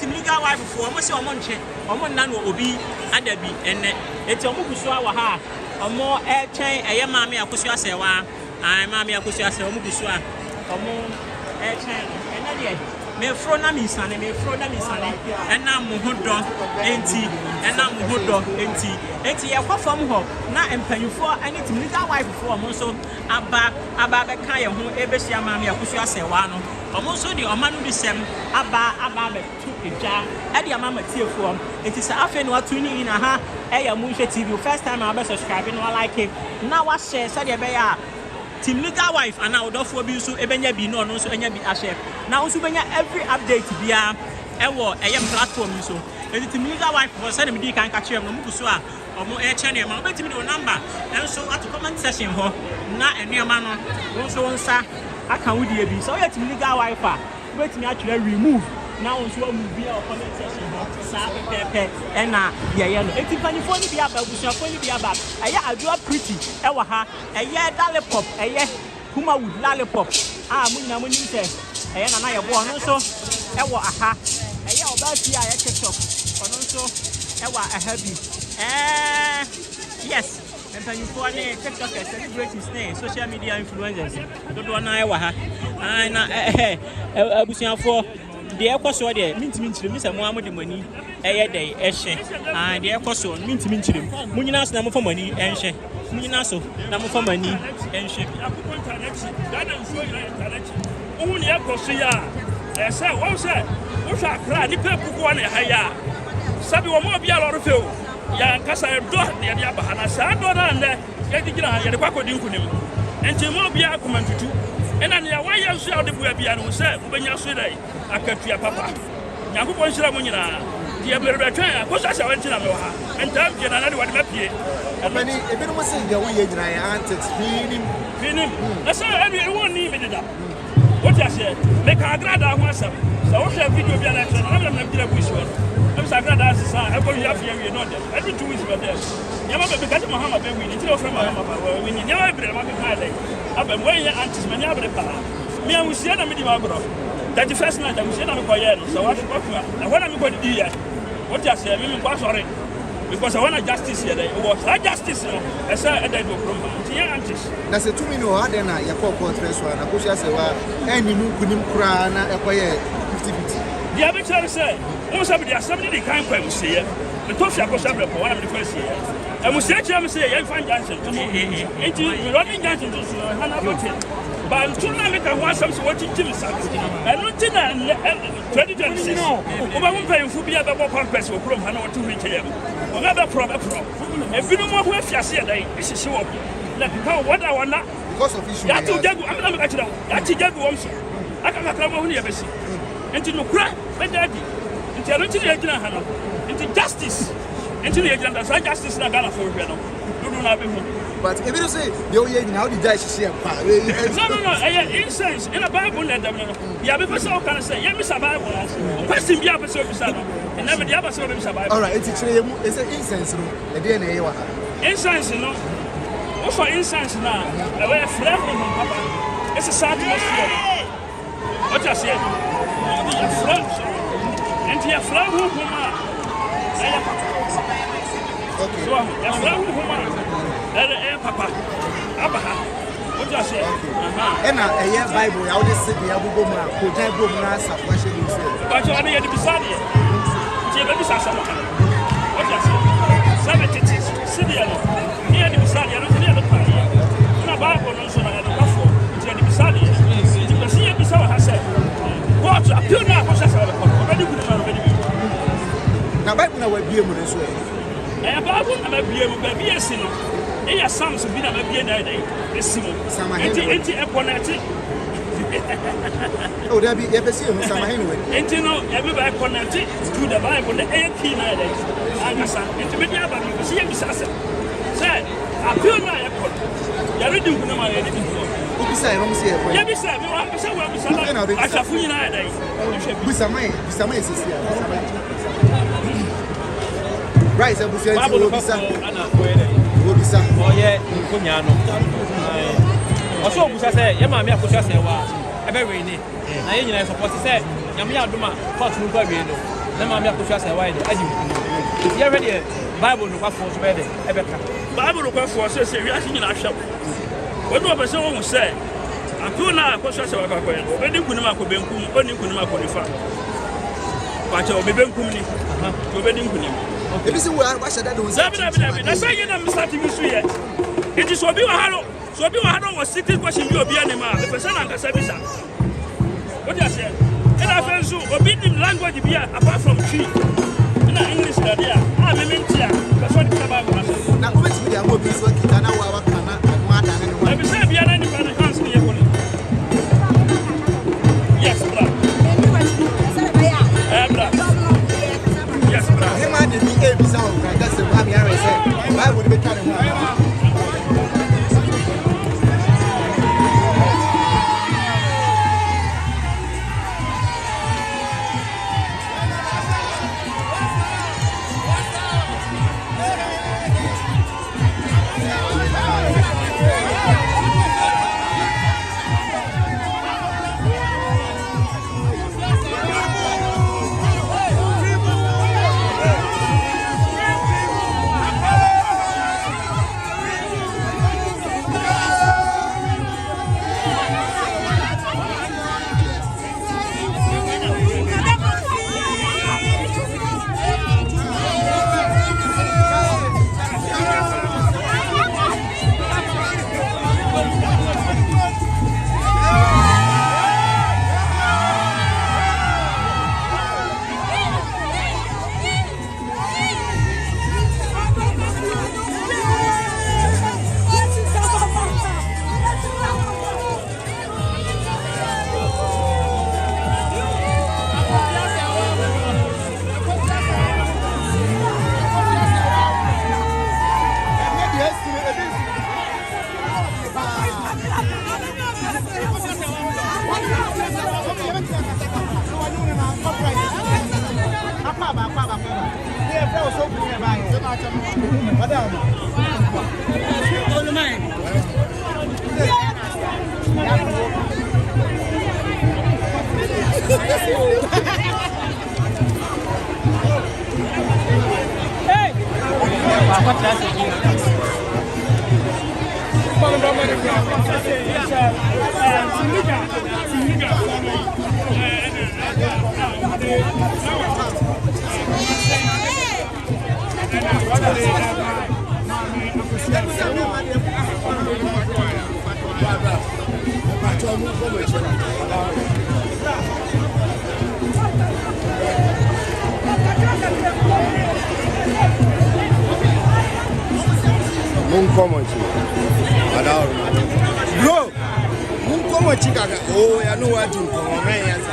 Team Legal Wife for mo se omo nche, omo nna no obi adabi enne. Eti omo kuso awa ha. Omo chen eye Mami Akosua Serwaa Mami Akosua Serwaa omo busu a omo chen ena de me fro na mi sane ena mo hodo enti ye kwa fam ho na empanyufo ani tim legal wife for mo so aba be kan ye ho e be hia ma me Akosua Serwaa no omo so di oma no di sem aba be tu eja e di ama matiefo enti sa afi no atu ni na ha e ya mu hwe TV first time I be subscribe no like it na wa share say de be ya team legal wife and now odofo bi so ebenya bi no so enya bi a share na so benya every update bia ewo eyem platform so enti team legal wife for send me di kan ka kire no mu so a omo e channel ma obetimi do number enso at comment section ho na enuema no so nsa aka wudi bi so team legal wife a obetimi atwere remove na onso move bi a comment section ho sa pepe ena ye no enti panifo ni bi aba busuafo ni bi aba aya adua pretty ewa ha eye lollipop eye kuma wood lollipop munyina munim se eye na ye bo no so ewo aha eye obasi a ye TikTok ono so ewa ahabi yes panifo ni TikTok celebrities ne social media influencers do na ewa ha na abusuafo de ekoso de mintimi nchirem se mo amode mani eye dey ehye de ekoso mintimi nchirem munyina so na mo famani enhye munyina so na mo famani enhye akoko internet dada nso internet ohun ne ekoso ya se won se wo hwa akra ni pe kuko na haya sabi wo mo bia loro feo ya nkasa do de de aba na sa do na nde ye digina ye de kwakodi nkunim enti mo bia komantutu ena ne ya wayɛ so a de bua bia no sɛ wobɛnya so dai akatua papa nyankopɔn hyira mo nyinaa deɛ bɛrɛbɛtwɛn Akosua Serwaa ntina me wɔ ha ntam gye na na de wɔde mapie ɛbɛni ebinom sɛ deɛ woyɛ nyinaa yɛ antics finim na sɛ ɛbi ɛwɔ ni me deda wote ahyɛ meka agrada ho asɛm sɛ wohwɛ video bia na ɛkyerɛ na na gyina bush wɔ no sɛ agrada asesa ɛkɔ wi afia wie no dɛ ɛbi 2 weeks bɛdɛ nyama bɛbi ka sɛ Mahama bɛwi ni kyerɛ ofrɛ Mahama ba wɔ ni nyama ɛbrɛ ma bɛka dɛ aba mo yɛ antis mani abre pa me amusia na me di magro that the first night amusia na me koye no so what na when me go di ya what you say me kwa sorry because I want justice here what justice no I say e dey do problem ti yɛ antis na se 2 minutes ha de na yɛ kɔ conference wa na Akosua Serwaa ɛni mu kunim kura na ɛkɔyɛ 50-50 dia be tell say won sabi dia sabi di kan kwa amusia me to fia Akosua Serwaa wa na me first year amusia kyerɛ me say yɛ fan junction enti me running junction to so hana bote ba ntuna me ka ho asɛm so wɔti gyim sa ɛno nti na 2026 oba mo mpanyimfo bi abɛbɔ conference wɔ kurom hana wɔti wi kyerɛ wɔn abɛprɔ ebinom ho afiase yɛ dai esisi wɔ na ka wɔda wɔna because of issue yɛati jagu amena me ka kyerɛ yɛati jagu wɔm so aka kakra mo ho ne yɛbɛsi enti no kura bɛdadi enti ɛno nti na yɛgyina ha no enti justice enti na yɛgyina da sa justice na Ghana for hwɛ no dodo na bɛhu but if you say the oye now the die she pa no incense in a Bible let them know ya be person can say ya miss Bible question bia be say bisa no and never the other say be Bible all right it's chere mu is incense no e dey na e wa incense no what for incense na e we flame no papa it's a sad atmosphere what you say the flame and the flame who ma okay so ya flame who ma papa abaha what you say ena eye Bible ya wode se bia bugo mu a ko jan bugo mu na sa kwa she bi so but you dey beside here je be bisa sama what you say sabe tete se dia no here dey beside here no dey the party na Bible no so na dey bafo je dey beside here je be see bisa wa ha say what appeal na Akosua Serwaa ko be di good man be di na Bible na wa bie mu no so Bible na ma bie mu ba bie si no eya Psalms bi na ma bie na dey esimo enti e connect oh there be efesi e sama hen we enti no e be ba connect to the Bible the e key na dey angasa enti me dia ba mi si e bisa se say appeal na e call ya read nku na ma ya dey o bisa e no si e ya bisa me wa bisa na achafu nyina dey bisa mai sisi ya right e busia enti o bisa ana ko obisa oye nkonya no oso obusa se ye ma me Akosua Serwaa ebe we ni na ye nyina support se nyame adoma court no kwa we no na ma me Akosua Serwaa de adi nku ye ready Bible no kwa fo so be de ebe ka Bible no kwa fo so se wi ase nyina ahwe wonu obese wo se Atuna Akosua Serwaa kwakoye. Obedi kunima ko benkum, oni kunima ko nifa. Kwacha obebenkum ni. Obedi kunima. Ebi si wo ahye da do nsa. Dabi. Na say na Mr. Musu ye. It is obi wa halo. So obi wa halo was 60 question bi obi anima. The person an kasa bisa. What you say? And I feel so obi nim language bi apart from tree. Na English da dia. Ah me mentia. Person di kaba ba. Na comment bi dia mo bi so kita na wa kana mo ada na no. Ebi say bia na ni pa na hands ni ye ko. Yes, bro. Yes, bro. Him and the BA bisa o ka ga se ba mi are say. Bible be carry mo. Bro, munkomo chikaga. Oh, ya no watu mkomo yanza.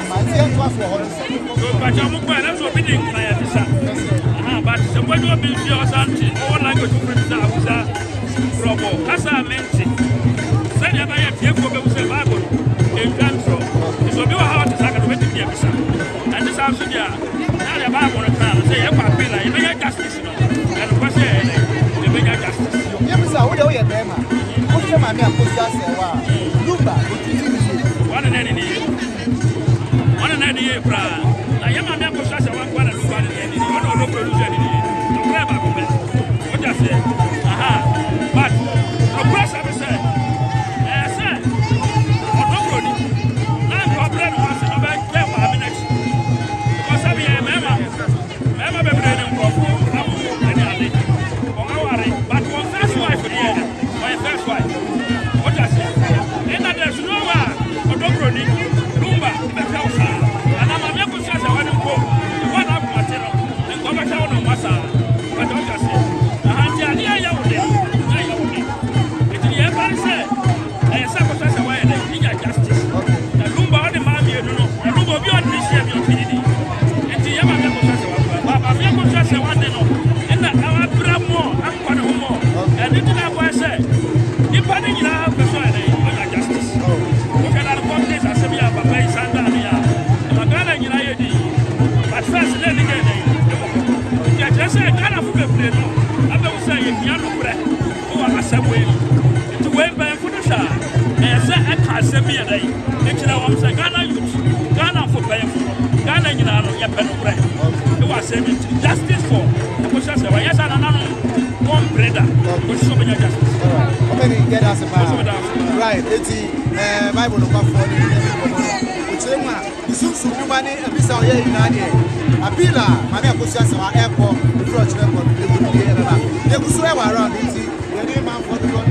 but I'm going to be in but somebody will be your something, all language to print out. As I mentioned, send your Bible in terms of it will be how to talk about the and this house here. Now the Bible on the crown say, if I feel like you make justice, and of course, you make justice. Yes, I would know your name. What's your man? Akosua Serwaa. Lumba, one and any year. One and any year, I am a man for such a one quarter of one and any year. No producer. No grab up. What I say? Aha. But the press of say, sir, or nobody. Now, problem was about 10 minutes. Because I be a member. Member of the but one first wife for the end. My first wife. What I say? And there's no one. Or nobody. Lumba, the house. And I'm a member of the one who go. The one up material. And go back down on Massa. But what I say? Justice for Akosua Serwaa. Yes, and another one brother. Which is so many justice. Okay, get us about right. It's Bible no for the which one? Susu money and this are here in Adi. Apila, Mami Akosua Serwaa airport, the French airport, they will swear around it. The name man for the one.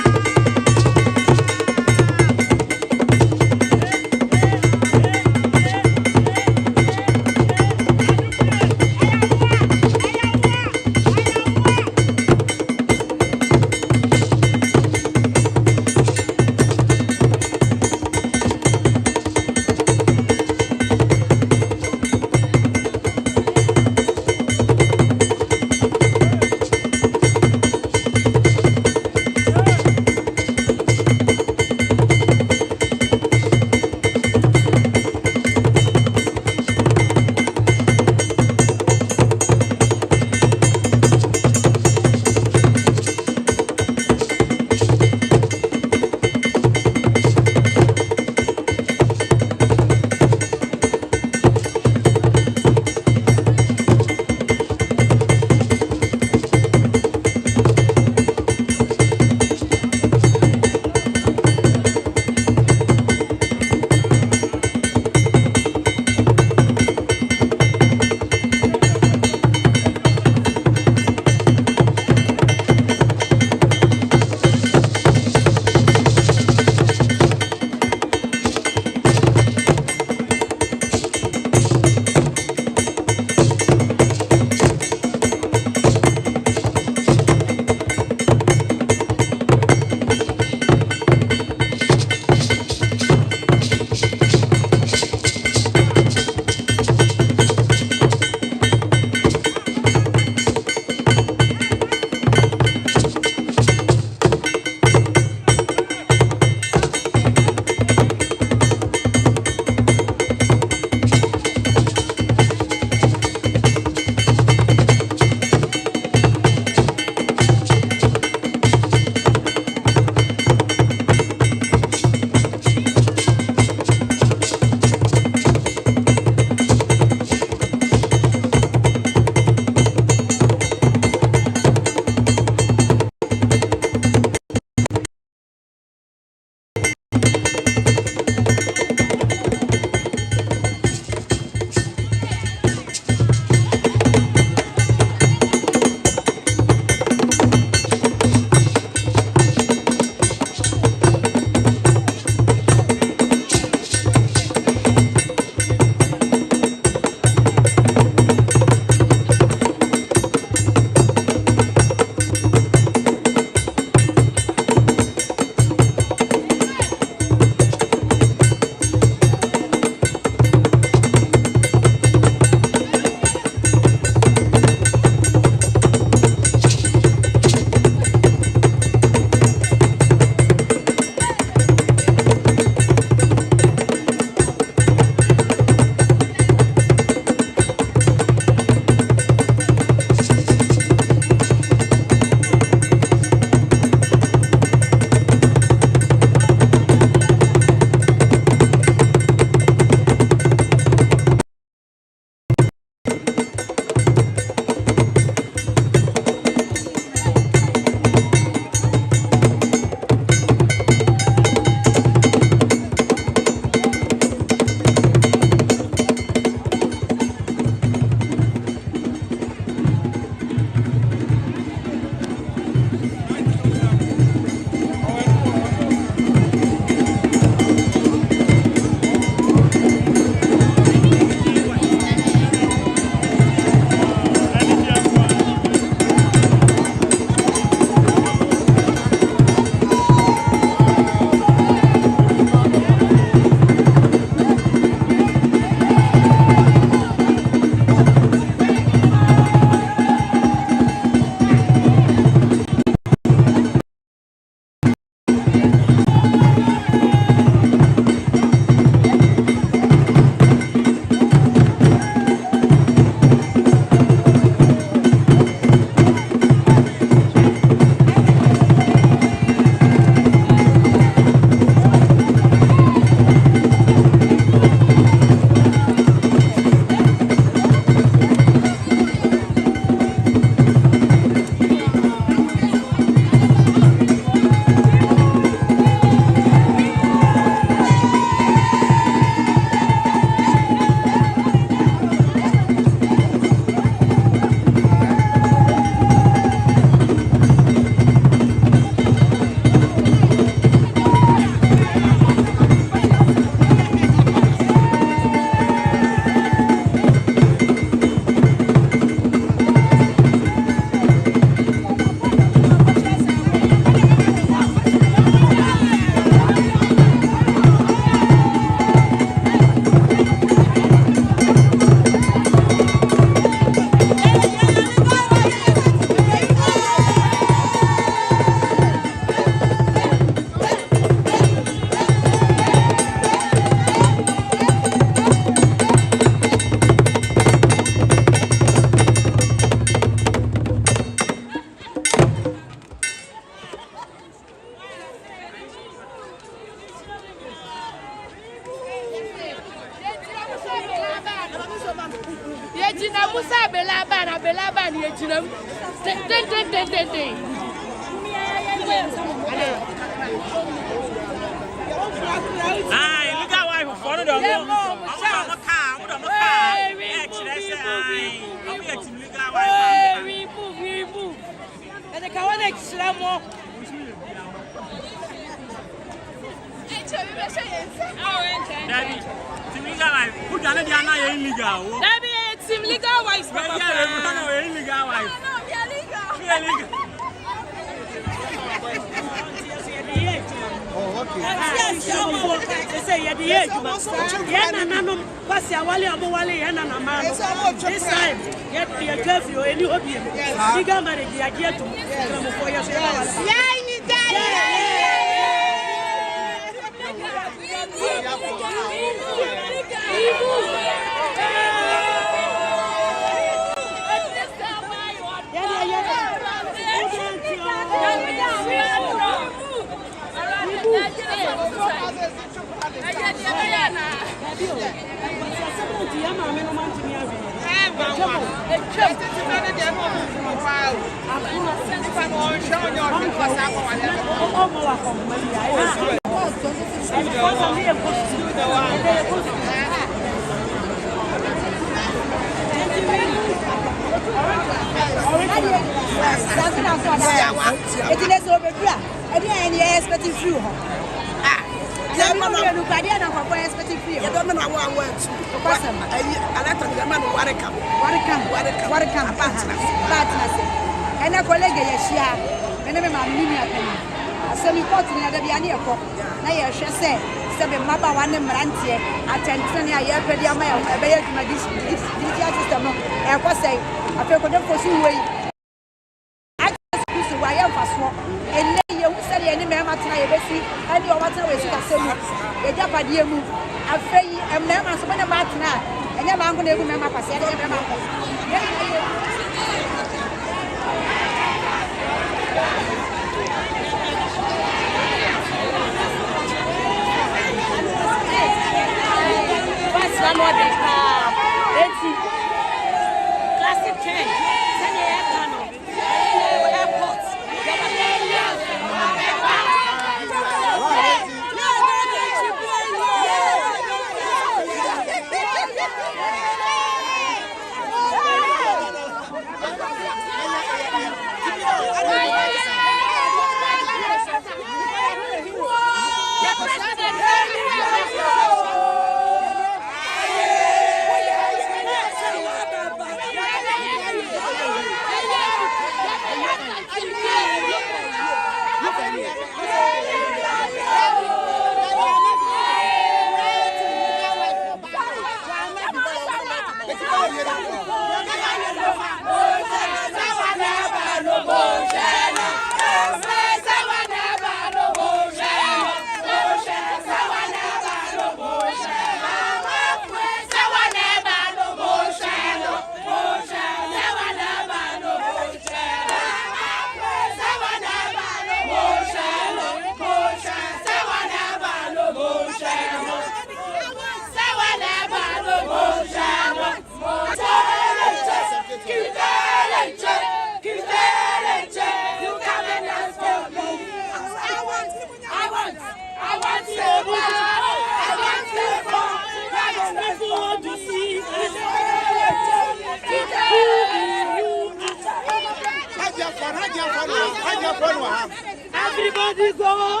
Everybody go,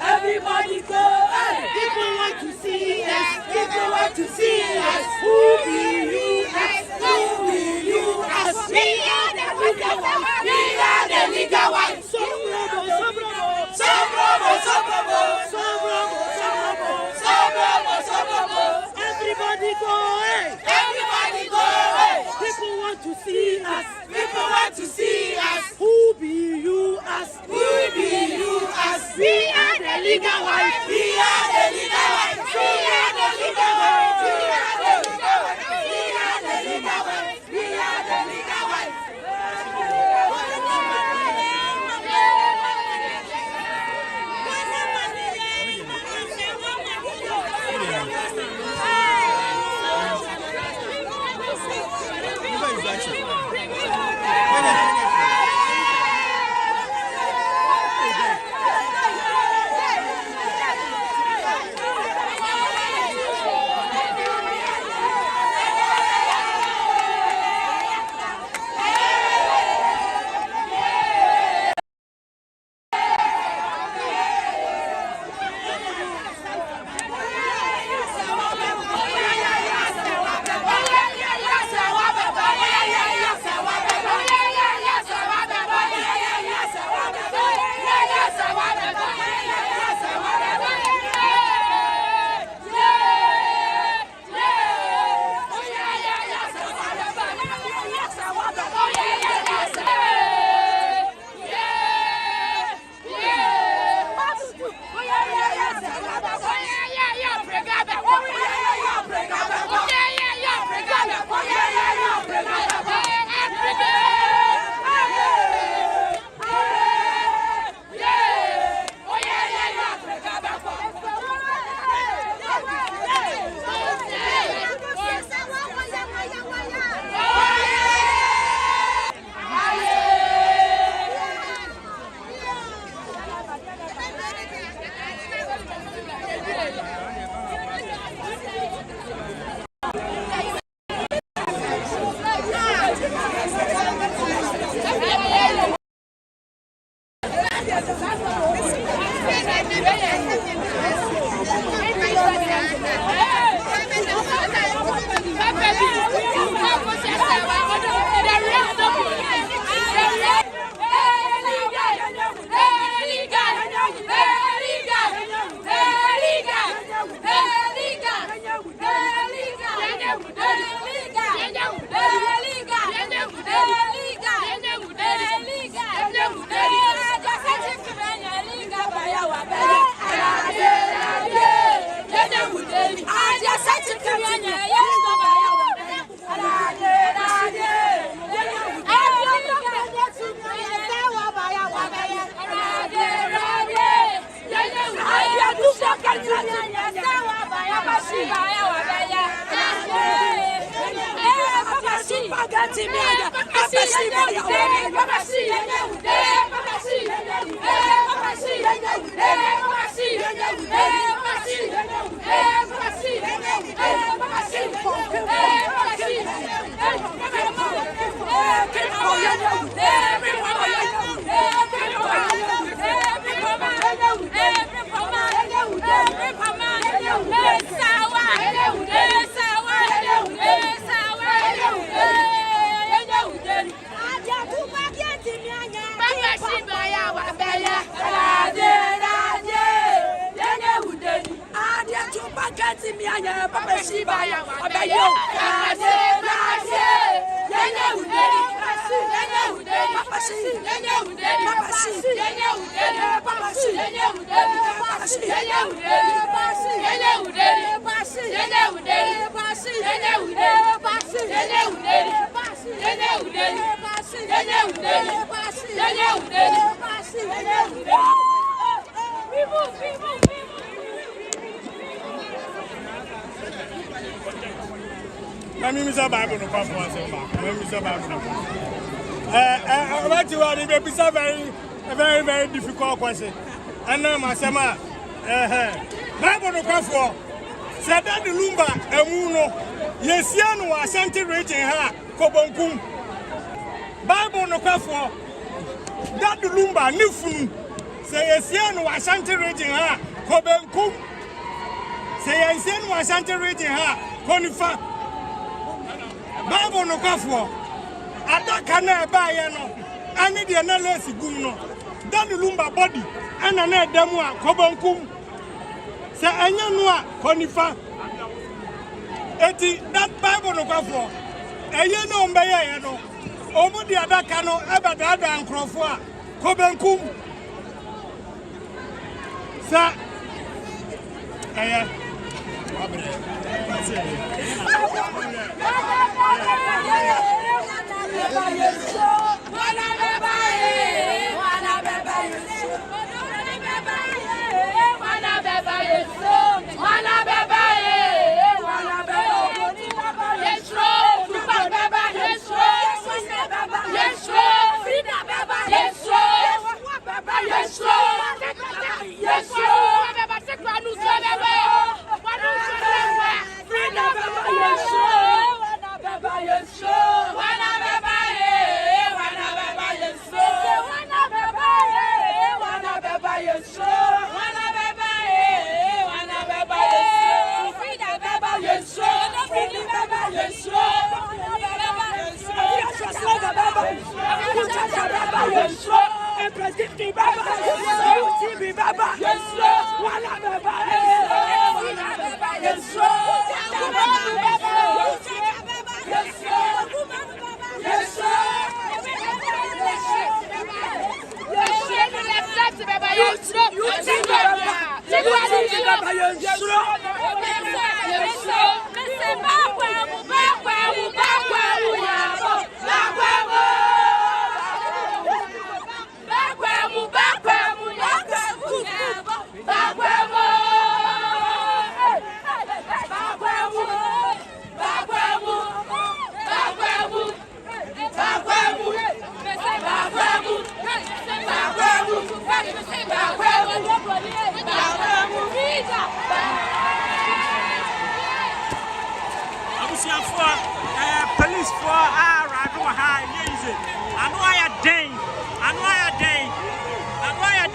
everybody go. People want to see us, people want to see us. Who will you ask? Who will you ask? We are the legal ones. We are the legal ones. So bravo, so bravo, so bravo, so bravo, so bravo, so bravo, so bravo. Everybody go, everybody go. People want to see us, people want to see us. Who will you ask? Who will you ask? We are the legal ones. We are the legal ones. We are the legal ones. We are the legal ones. We are the legal ones. We are the legal ones. Let me miss a Bible no come for us. Let me miss a Bible. What you are, it is a very difficult question. And now, my summer, Bible no come for. Said that the Lumba, a Muno, yes, Yano, Ashanti region, ha, Kobonkum. Bible no come for. That the Lumba, Nifun, say yes, Yano, Ashanti region, ha, Kobonkum. Say yes, Yano, Ashanti region, ha, Conifa. Bible no kafo ataka na eba ye no ani de na lesi gum no dan lumba body ana na edam a kobonkum se anya no a konifa eti that Bible no kafo eye no mbe ye no omu de adaka no ebada da nkrofo a kobonkum sa eye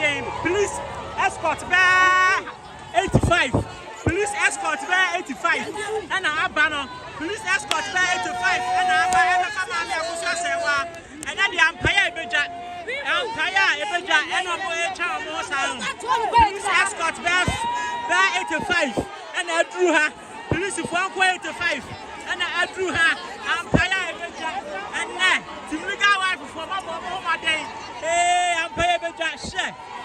Police for police escort by 85. Police escort by 85. And I banner. Police escort by 85. And I come on Akosua Serwaa. And then the Empire Beja. And police escort by 85. And I drew her. Police for 85. And I drew her. Empire Beja. And then the legal wife for my day. Hey, Empire Beja.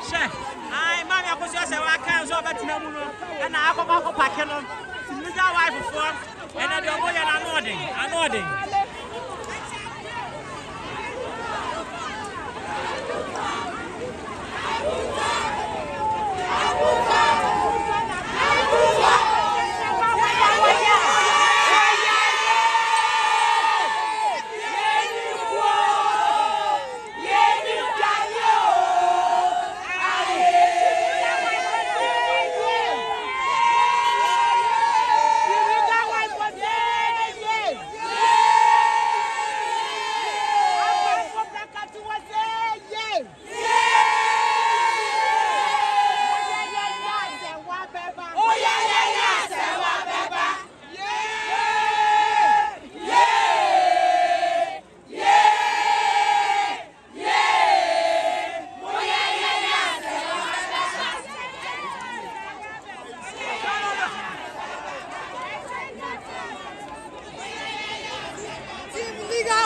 Share. I mammy Akosua Serwaa can so better and I come up packing on legal wife for and I don't go and nodding.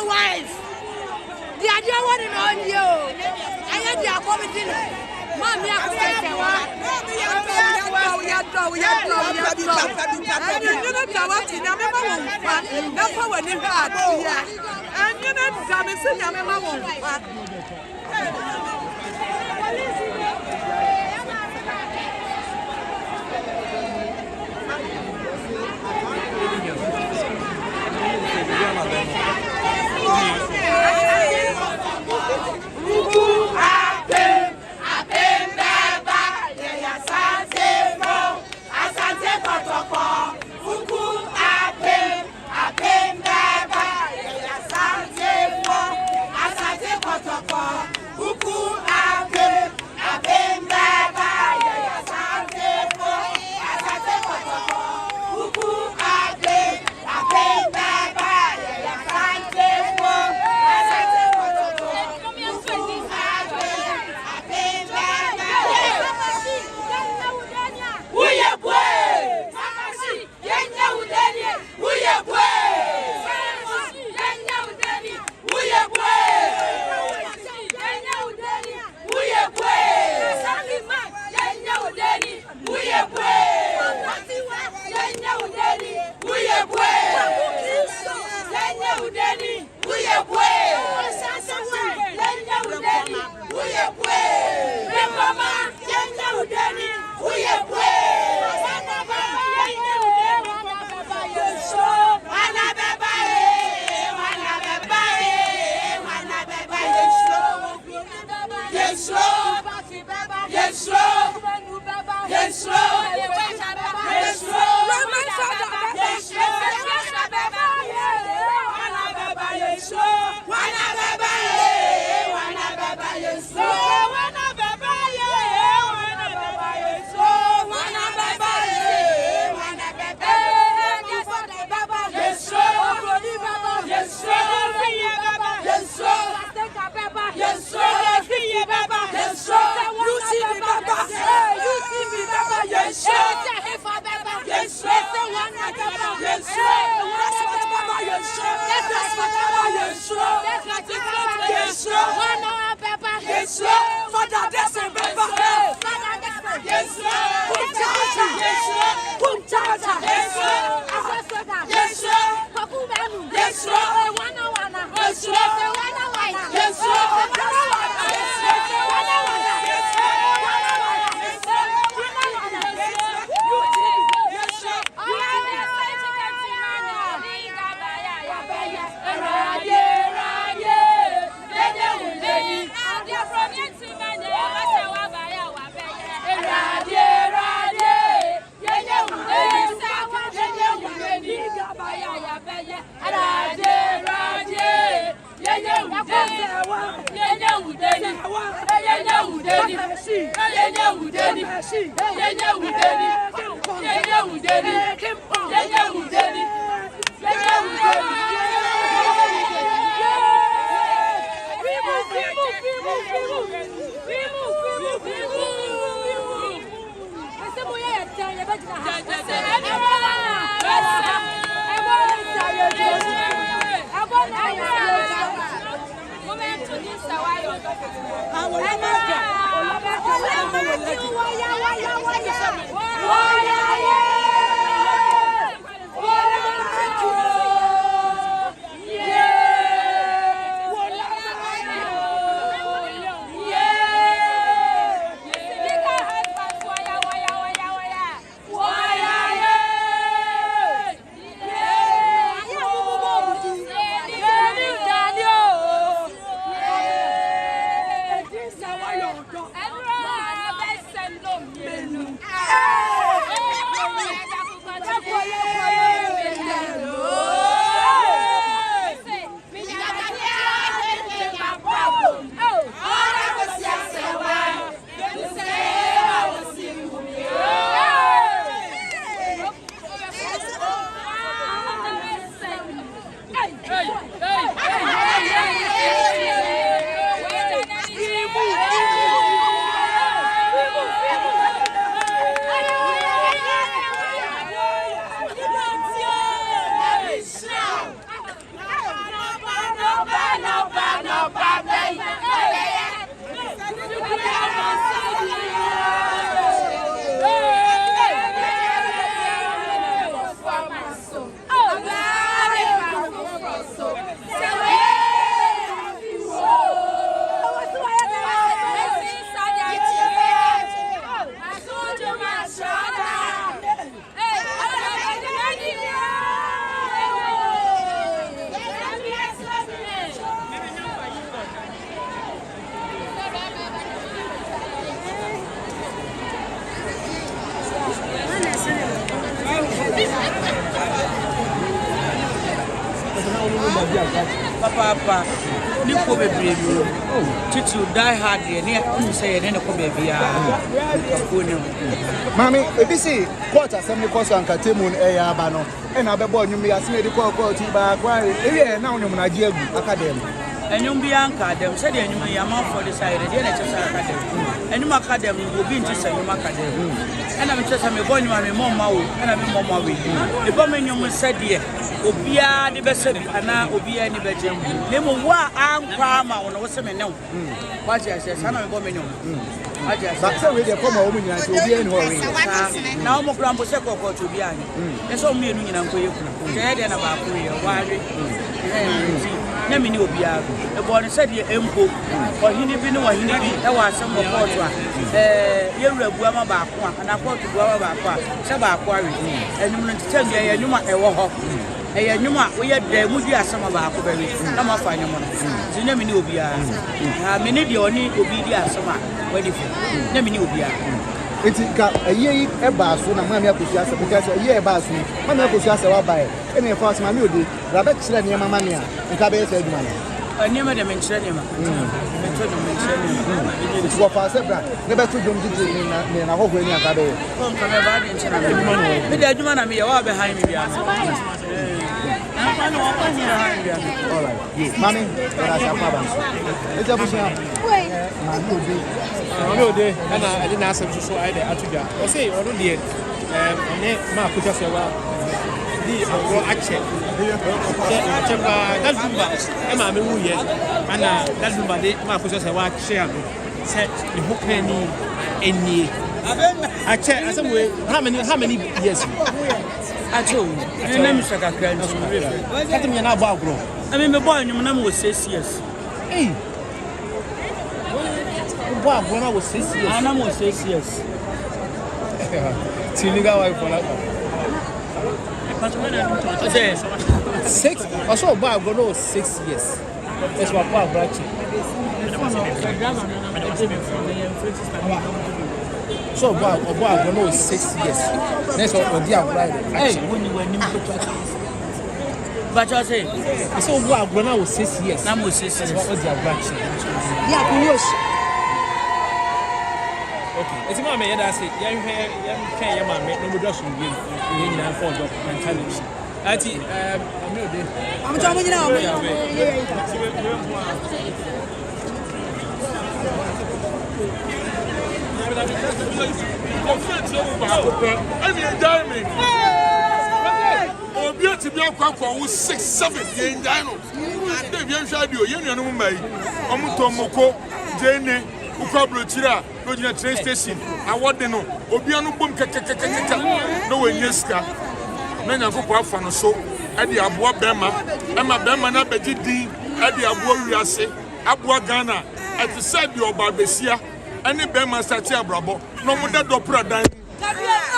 wife. The idea one on you. I had the committee. Mommy, I'm Papa, Nico baby. Titi die hard there. You say any baby. Mammy, if you see quarter, some course on Katimun Air Bano, and I bought you me as made the quality by why now you're Nigeria Academy. And you'll be anchored, them said you may amount for the side, the NHS Academy. And you academy will be interested in Academy. And I'm just a boy, my mom, and I'm a mom with you. The Birmingham said, dear, Obia the best, and now Obia any better. Name of what I'm Crama on what's a man. What I said, son of a Birmingham. I just said, with the former woman, I will be in worry. Now, more grumble circle to be on. There's only a million uncle. Dead and about 3 years. Name in Obia. The boy said, "You empo." For he didn't know what he needed. There was some more for you Buama Bakwa, and I called to Buama Bakwa, Sabakwa, and you want to tell me a Numa a walk. A Numa, we had the Mudia some of Bakuberry, no more fine one. The name in Obia. Many the only Obia summer, waiting for. Name in Obia. It's a year a bass when I'm Akosua Serwaa because a year bass, Akosua Serwaa by any first mammy, Rabbit Slania Mamania, and Cabez Edman. I never mentioned him. It's what I said, never to do in a whole way. Come from a bad in but the woman be all behind me. All right, Mammy, it's a push. No day, and I didn't ask him to show either at Tuga. I say, or don't yet. Akosua Serwaa. The action. That's Zumba. Emma, who yet. And that's Zumba, Akosua Serwaa share. Set the hook penny any. I check somewhere. How many years? I told you. Your name is Sakakran. Let me know about grow. I mean, the boy, your name was 6 years. Hey. When I was 6 years. And I was 6 years. Tiniga wife for that. Six? I saw a bar go 6 years. That's what Bob brought you. So Bob go 6 years. That's what they are right. Hey, when you were in but I say, I saw Bob when I was 6 years. I was 6 years. What was their branch? Yeah, okay, it's my man. That's it. Young hair, young man, no production game. We need for documentation. I'm talking now. To be a 6, 7 years dino. They be shady, you know, my Omutomoko, Jane, Ukabruchira, go to the train station. I want to know. Obiano boom, no way, Yeska. Many of you fan so. At the Abua Bema, Emma Bema, Nabedi, at the Abua Riase, Abua Ghana, at the side of Barbesia, and the Bema Satia Brabo, no more that opera dine.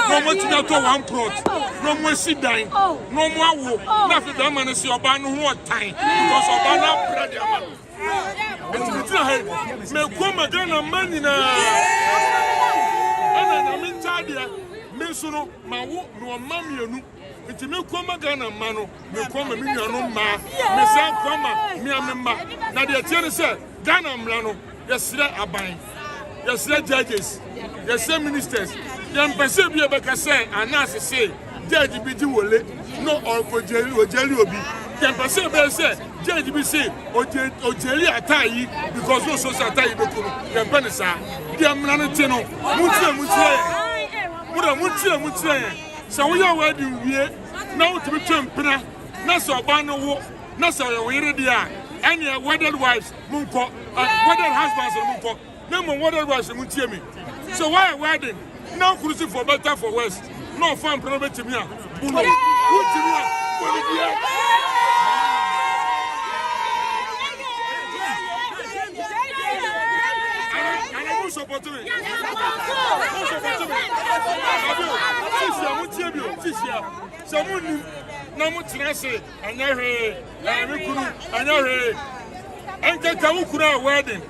No more to go one plot, no more sit dying, no more walk. Nothing that man is your ban one time because of Bana Brother. It's me come again a man in a. And I'm in Tadia, Mensuno, Mawu, no mammy. It's me come again a mano, me come a million ma, me say, come, me a member. Now the attorney said, Ghana Mlano, yes, they're buying, yes, they're judges, yes, ministers. Them person be able say and as say judge be do no or ojeli obi them person be say judge be say ojeli atai because no social atai be kunu them penisa them nanu tino mutie so we are wedding wie now to be twempena na so ba no wo na so ye we dia any wedded wives munko wedded husbands munko na mo wedded wives muntie me so why wedding now cruising for better for worse. No fun problem to me. Buno. I'm supporting me. Someone no much say and you're wedding.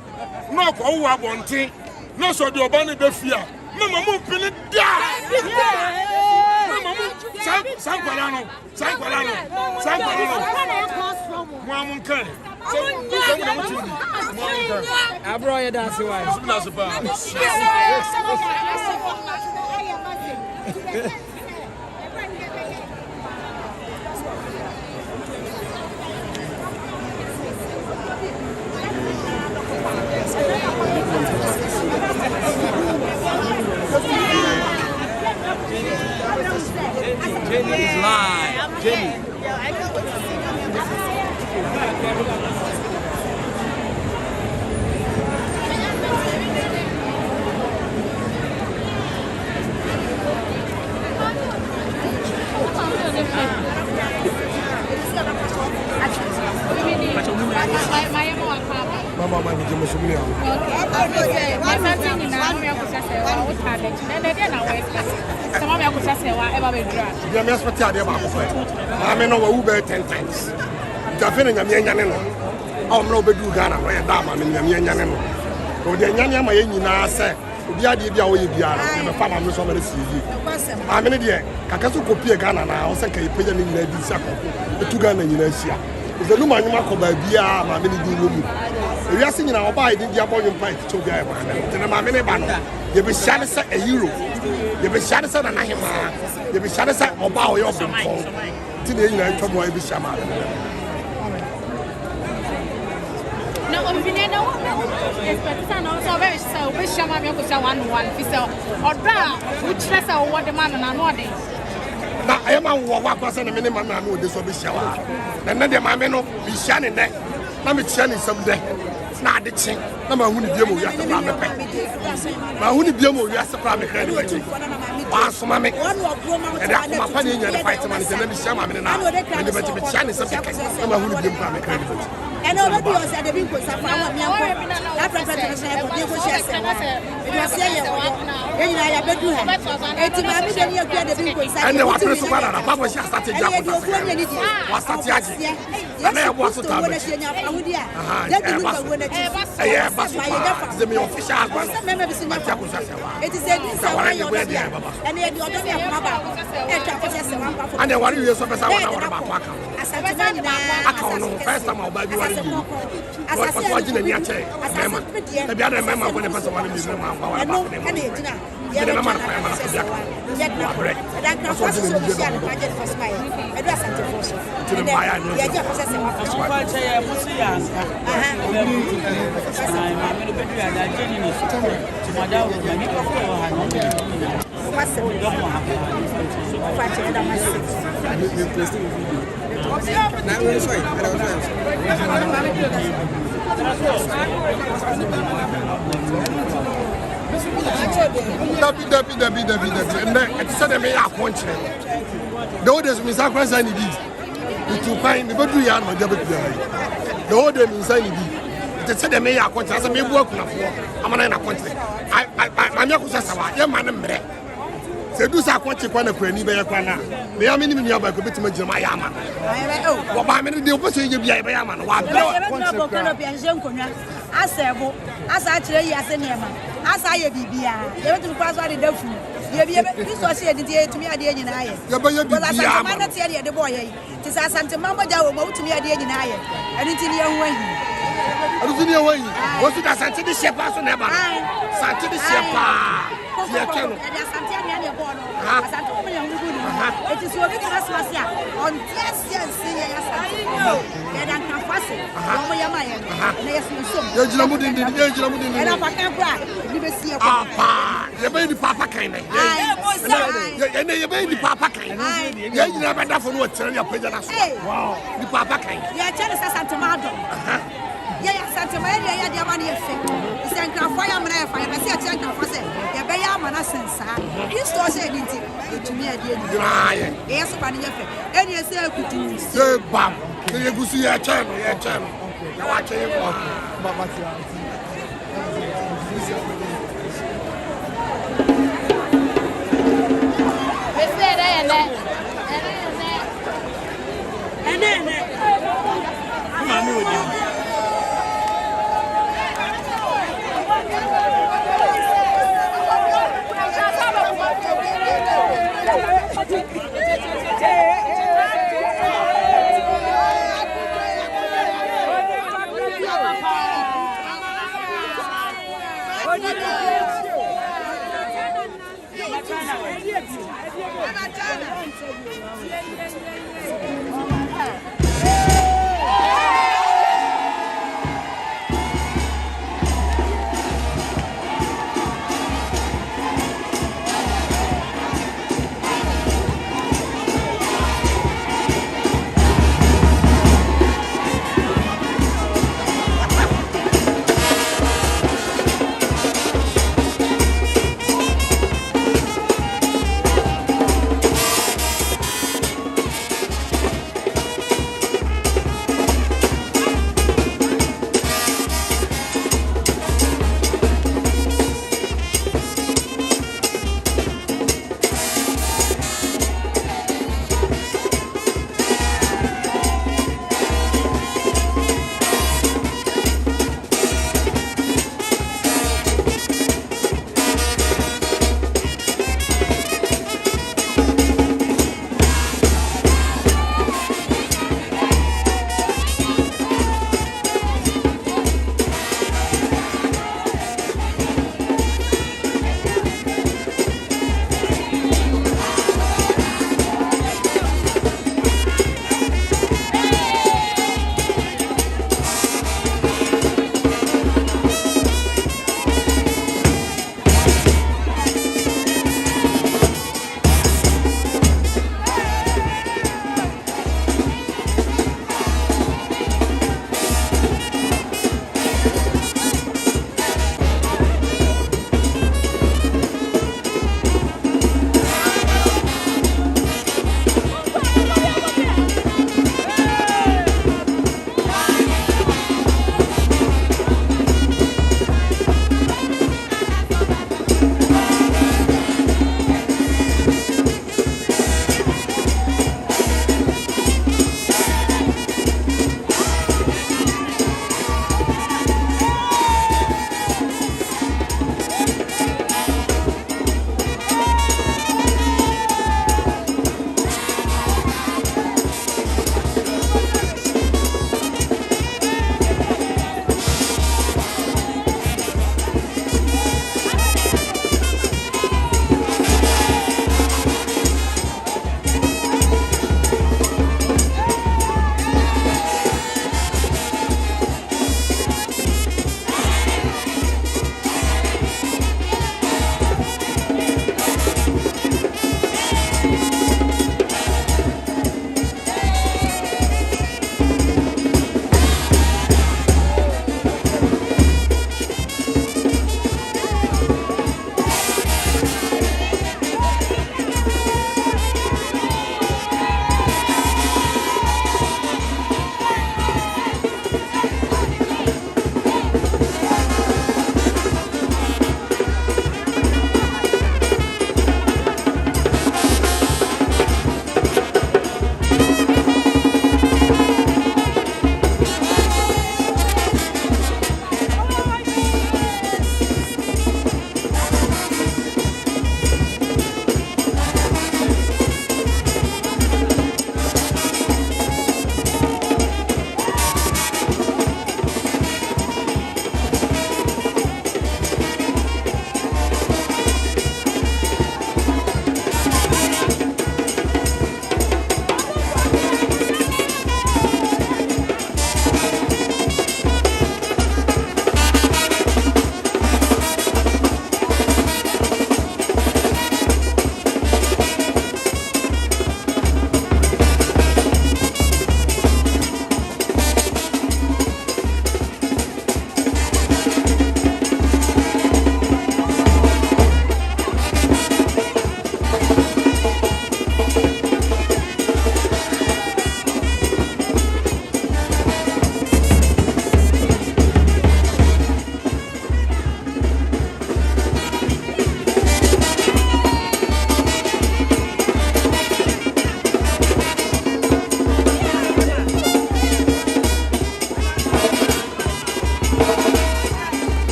No go abonti. No so the obani be fear. Mama mo pele da. Mama mo Jenny is live. Jenny. Mama, my name is Julia. Okay, my son is now me Akosua Serwaa. What are they? They na West. Some of me Akosua Serwaa ever be drag. They me expect they ba Akosua. I me no we be 10 times. Jafene nyame nyane no. A me no be du Ghana no ya da ma me nyame nyane no. O de nyane ama ye nyina se. Obi ade bia wo ye bia no. Me fa ma me so me si yi. A me ne de kakaso kopie Ghana na o se kai penya ni nyina di sia ko. Etu Ghana nyina sia. Is no man ko ba bia ma me di wo mu. We are singing our body, the Aboriginal Pike to the Ivan. The Mamma Banner. You be shot at a euro. You be shot at a Nahima. You be shot at a bow your phone. Today, you know, come away with Shama. No, I'm very so. We Shama Yakusa 1 1 or bra, which dress or what the man and I'm nodding. Now, I am a walk person a minimum. I know this will be shower. And then the Mamma be shining there. I'm a shining someday. Na de chen na ma huni biamo wi asepra me pe ma huni biamo wi asepra me kra de bachi wa so ma me e da ko ma pa ne nya de fight man se na bi shama me na me de bachi be chane se pe na ma huni biamo me kra de bachi and already was at the big ko safa wa mi anko na president se ko de ko share se it was here ye na ya bedu ha eti ma mi de ye kwa de big ko safa and wa preso kwa na ba ko share strategy ko wa strategy na ya bo so ta me yeah, but the official one. It is a and then what you so about first time I'll buy you watching the chair. The other member when the person wanted to the orders means I can't sign it. To find the good yarn, my double. The order means I need it. Said the mayor contract as a mere work now. I'm an appointment. I'm not Serwaa, your man and me. Say, do I want to find a cranny by a corner? May I mean, you have a bit of my yaman. What I mean, the opposite you be a yaman. What I said, as I tell you, as a name, as I be, you want to pass what it does. This was here to me at the end in I. But as I am not here, the boy, it is a Santa Mama Dow to me at the end in I. And it's in your way. I was in your way. Was it a Santa Shepherd? Never. Santa Shepherd. It is your business on yes, yeah, Santa Maria, the money effect. It's a fire, I see a tank of us. Yeah, by our manassensa. You still say it to me at the end. Yes, funny effect. And you say, could you say, Bam? You go see a channel, your channel. Now I tell you, and then, come on, with you.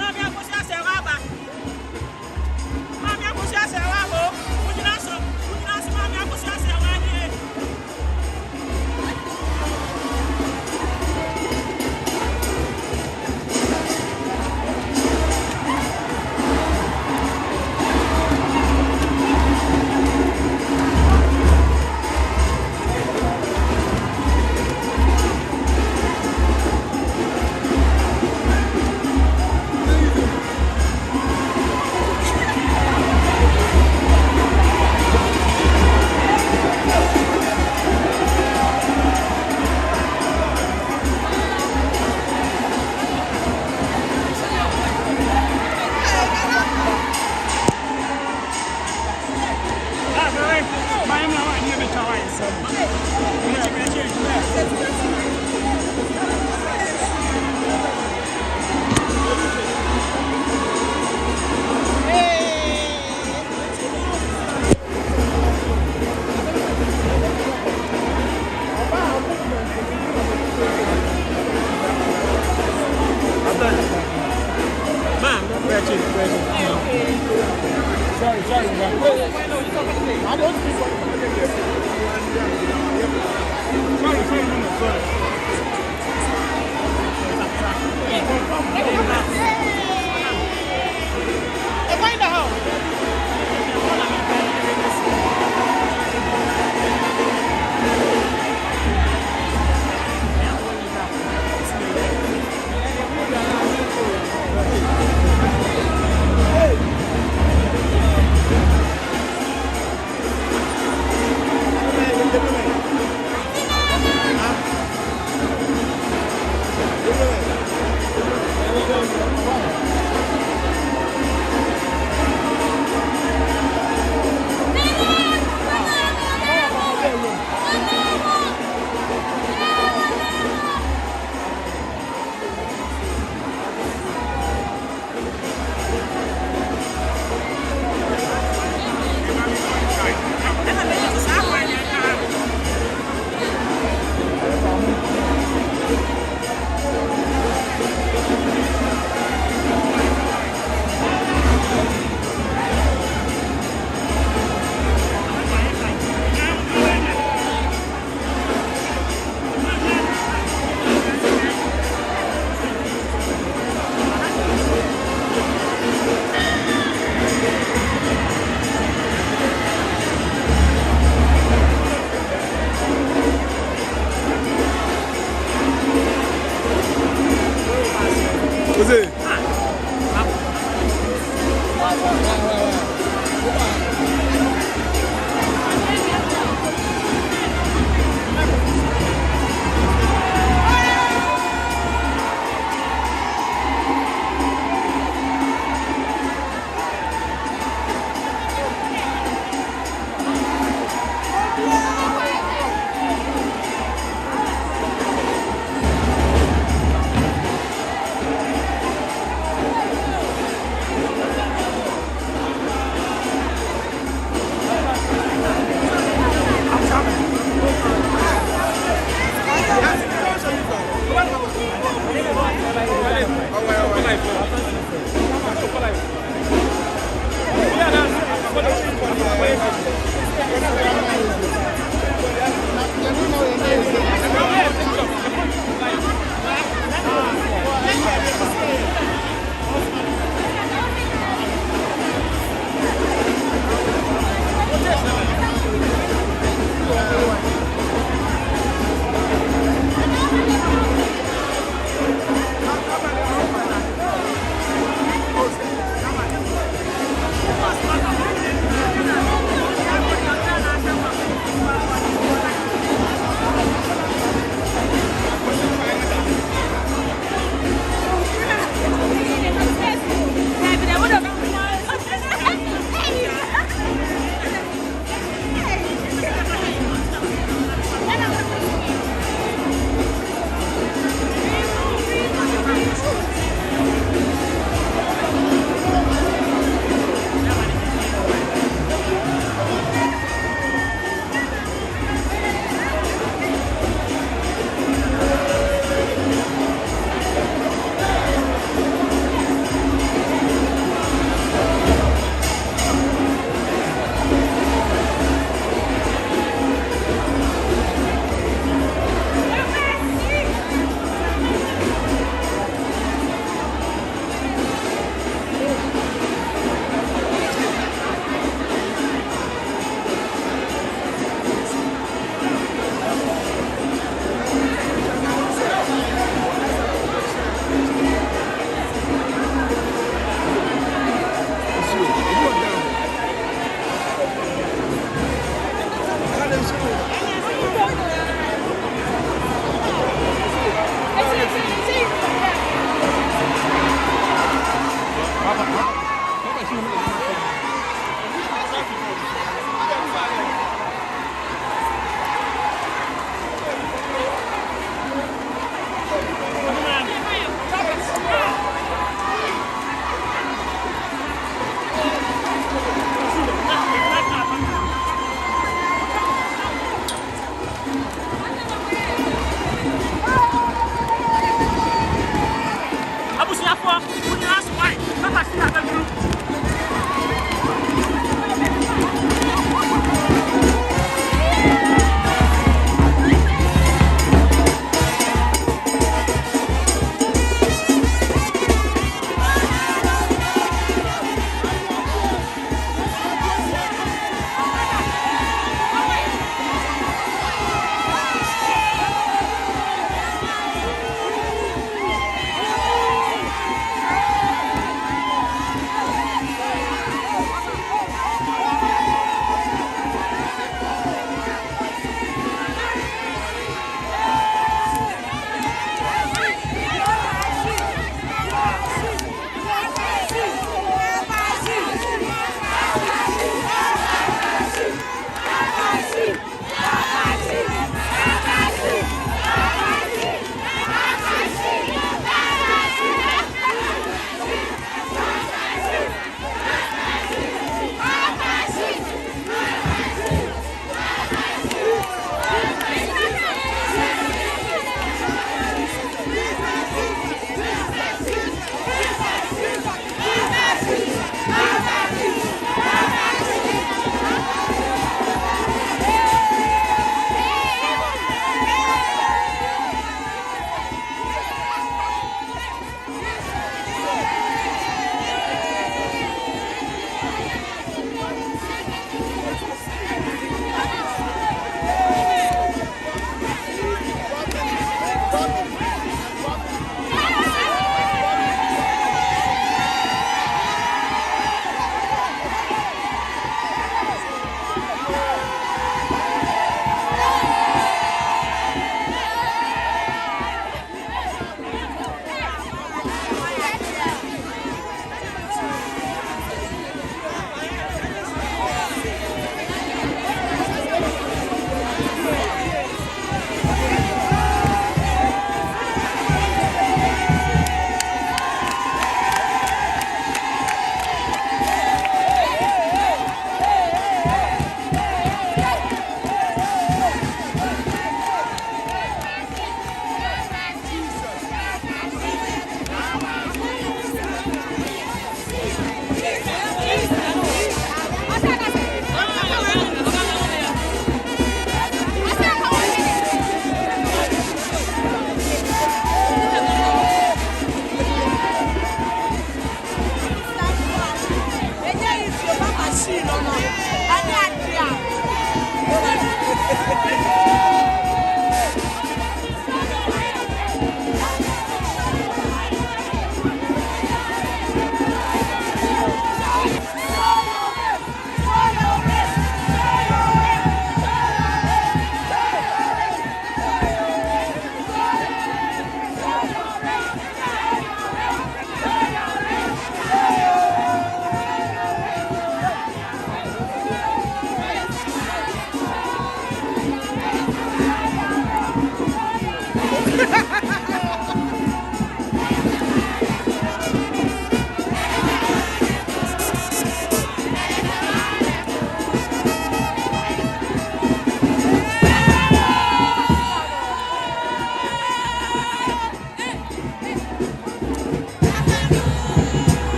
Mami Akosua Serwaa. Mami Akosua Serwaa ho. Mujina so Mami Akosua Serwaa ni.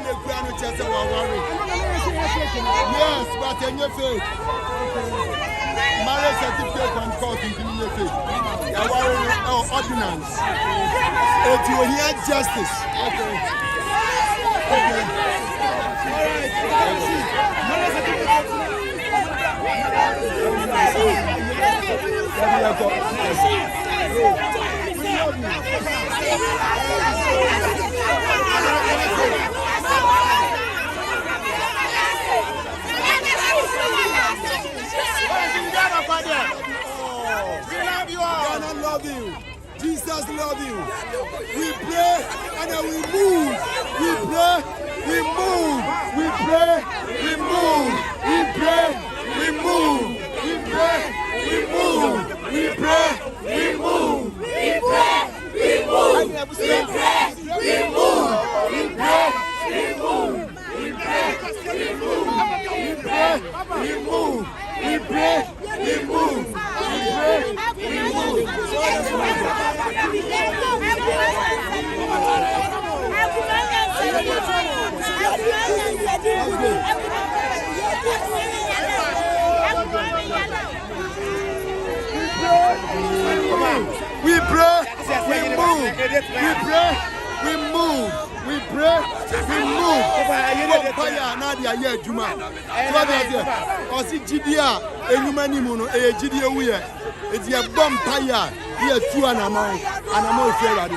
the piano chest of worry. Yes, but in your faith. Marriage certificate and court in your faith. You are worrying ordinance. If you hear justice. Okay. God love you. Jesus love you. We pray and then we move. We pray, we move. We pray, we move. We pray, we move. We pray, we move. We pray, we move. We pray, we move. We pray, we move. We pray, we move. We pray, we move. We pray, we move. We pray, we move. We pray, we move. We pray, we move. We pray, we move. Fire Nadia here, Juma. Osi Gidia, Enumani Muno, Gidia Weir. It's your bomb fire. Here, two and a mouth, and a more fair.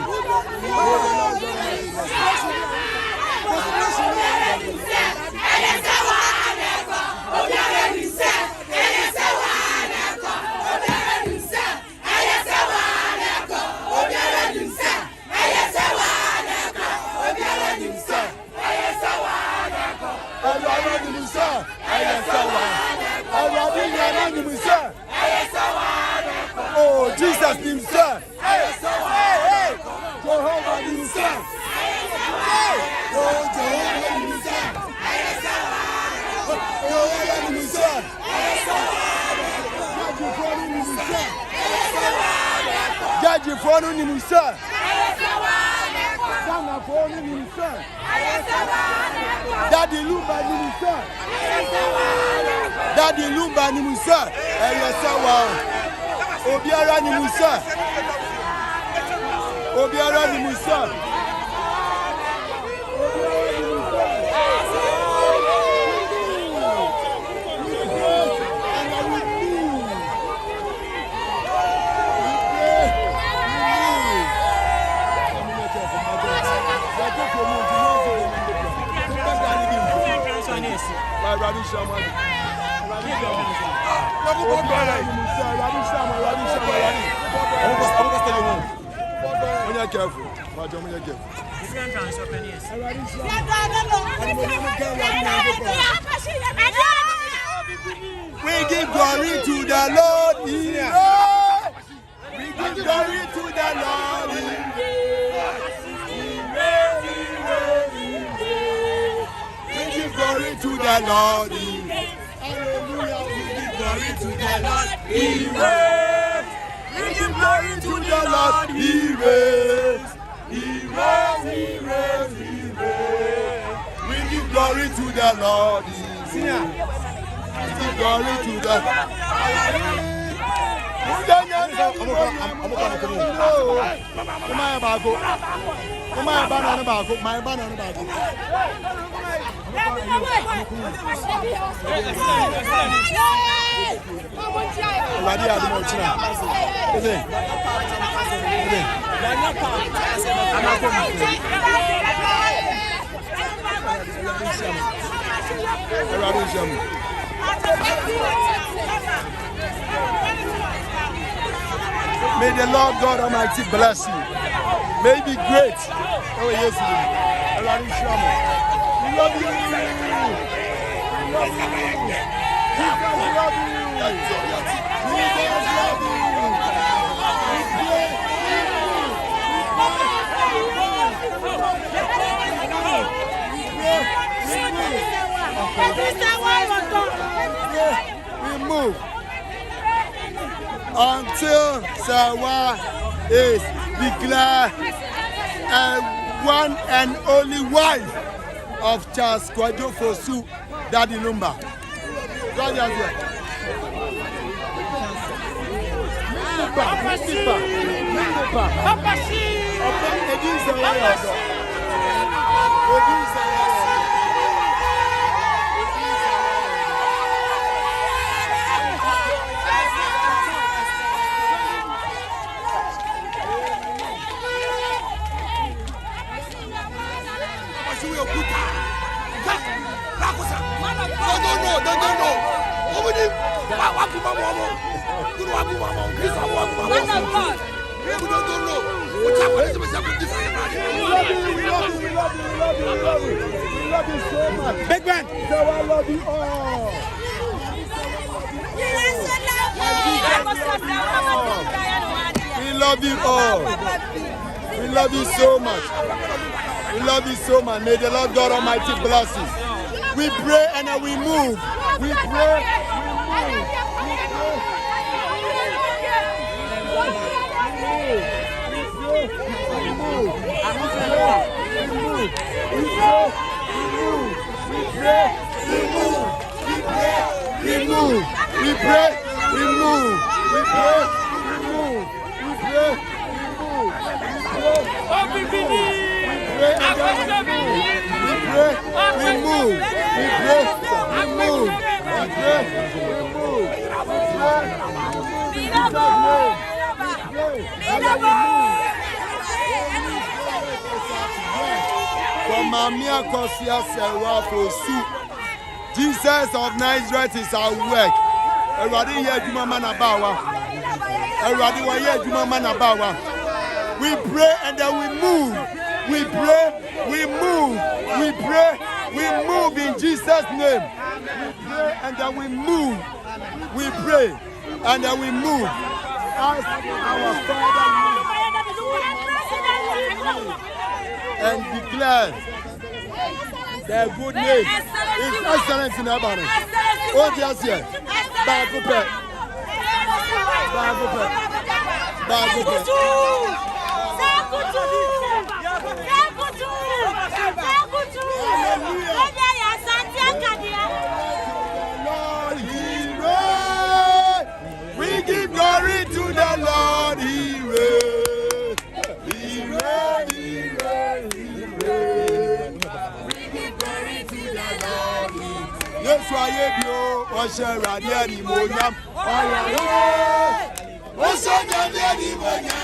Oh, Jesus himself. Jehovah himself. Oh, Jehovah himself. Jehovah himself. Judge for himself. Daddy Lumba himself. Daddy Lumba himself. Obiara ni Musa. Obiara ni Musa. Careful. We give glory to the Lord. We give glory to the Lord. We give glory to the Lord. Hallelujah. We give glory to the Lord. We give glory to the Lord. He reigns. He reigns. He reigns. He reigns. We give glory to the Lord. We give glory to the Lord. May the Lord God Almighty bless you. May He be great. Oh, yes, we love you. We love you. Jesus love you. Jesus love you. We move until Serwaa is declared a one and only wife. of Charles Kwadwo Fosu Daddy Lumba. Big man, so I love you all. We love you all. We love you so much. We love you so much. May the Lord God Almighty bless you. We pray and then we move. We pray. We pray. From Akosua Serwaa for soup. Jesus of Nazareth is our work. Everybody here, Juma Manabawa. Everybody here, Juma Manabawa. We pray and then we move. We pray, we move. We pray, we move in Jesus' name. We pray and then we move. We pray and then we move. As our Father and declare their good name is excellent in Abana. Oh, yes, yes. Bagupe. We give glory to the Lord. He reigns. Yes, I am you. Osha Radiani Monyam. Osha Radiani Monyam.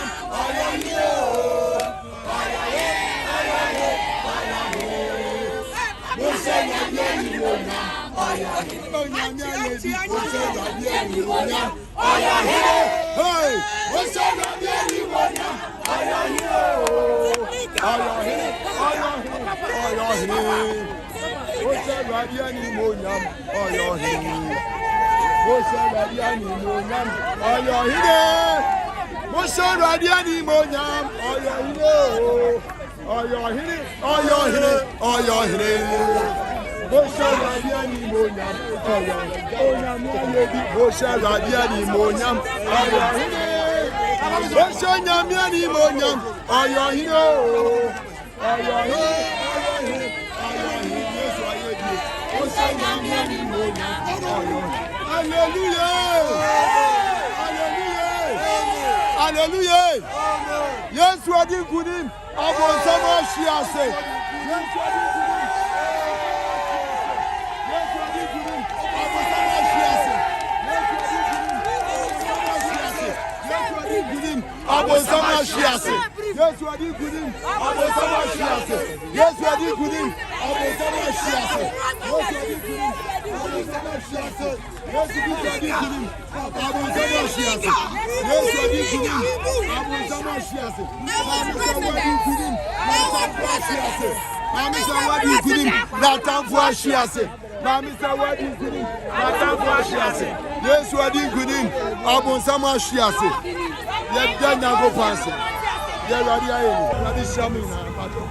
Hallelujah. Yes, we are doing good. Abon sama shiase. Yes, we are doing good. Abon sama shiase. Yes, we are doing good. Abon sama shiase. Yes, we are doing good. Abon sama shiase. Yes, we are doing good. Abon sama shiase. Yes, we are doing good. Abon sama shiase. Yes, we are doing good. Abon sama shiase. Mami sa wadi kudim na tamfo ahyiase. Mami sa wadi kudim na tamfo ahyiase. Yesu wadi kudim abonsam ahyiase. Ye danya go panse. Ye wadi aye. Wadi shamu na pato.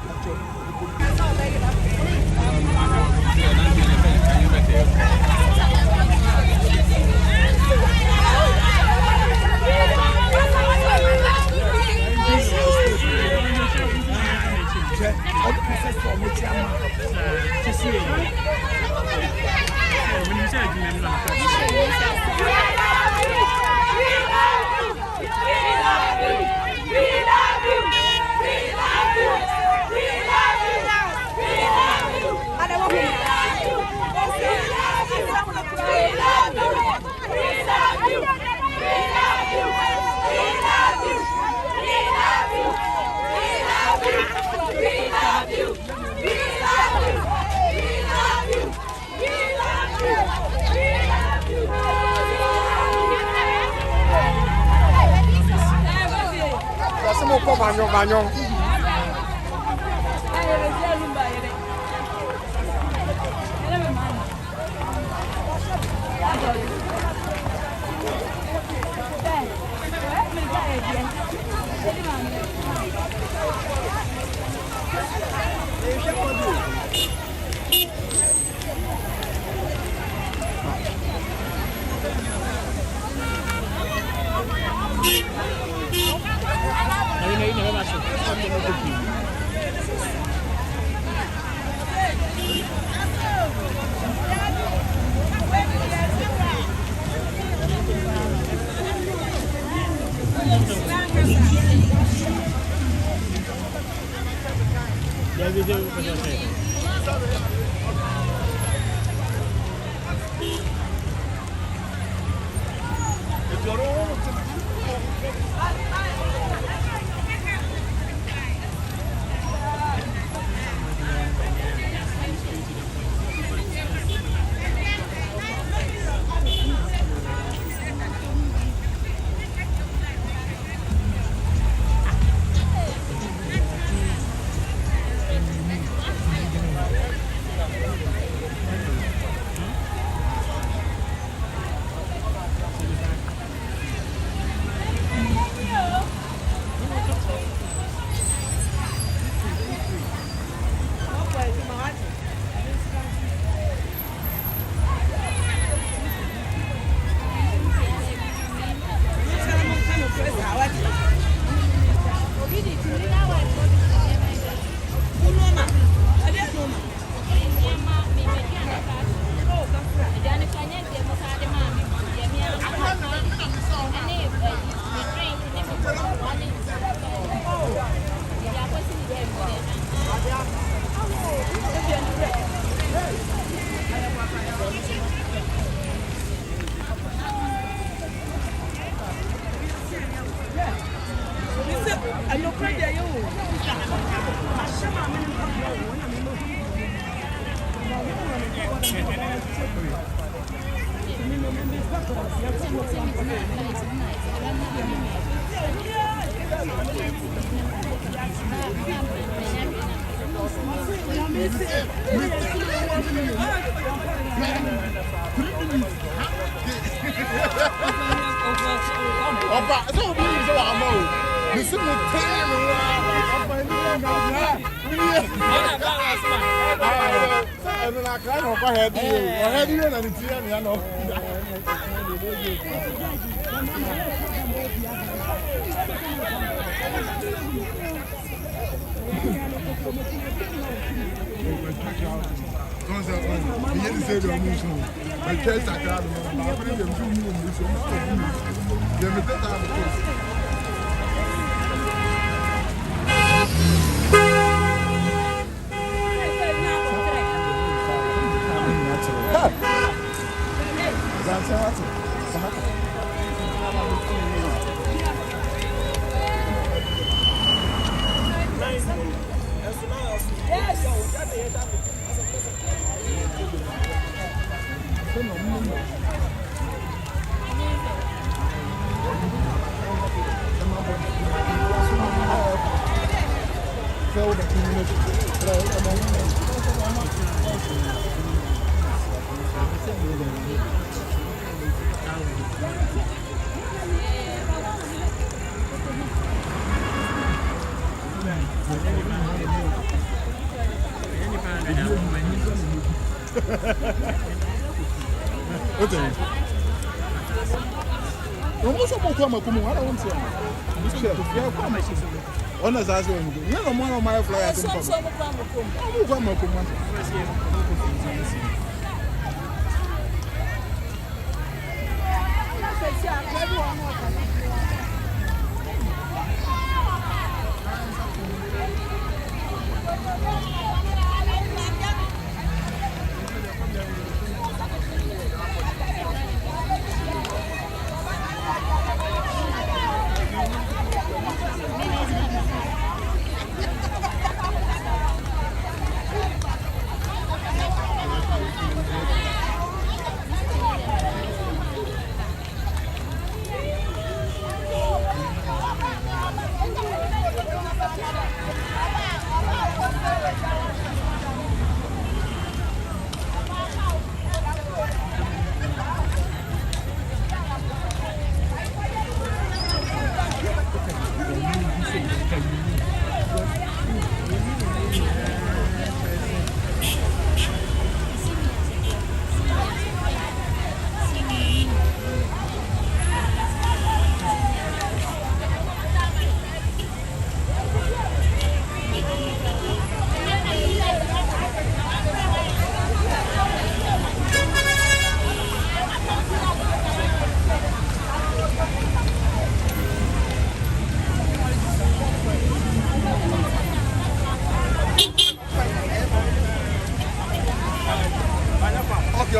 Okay.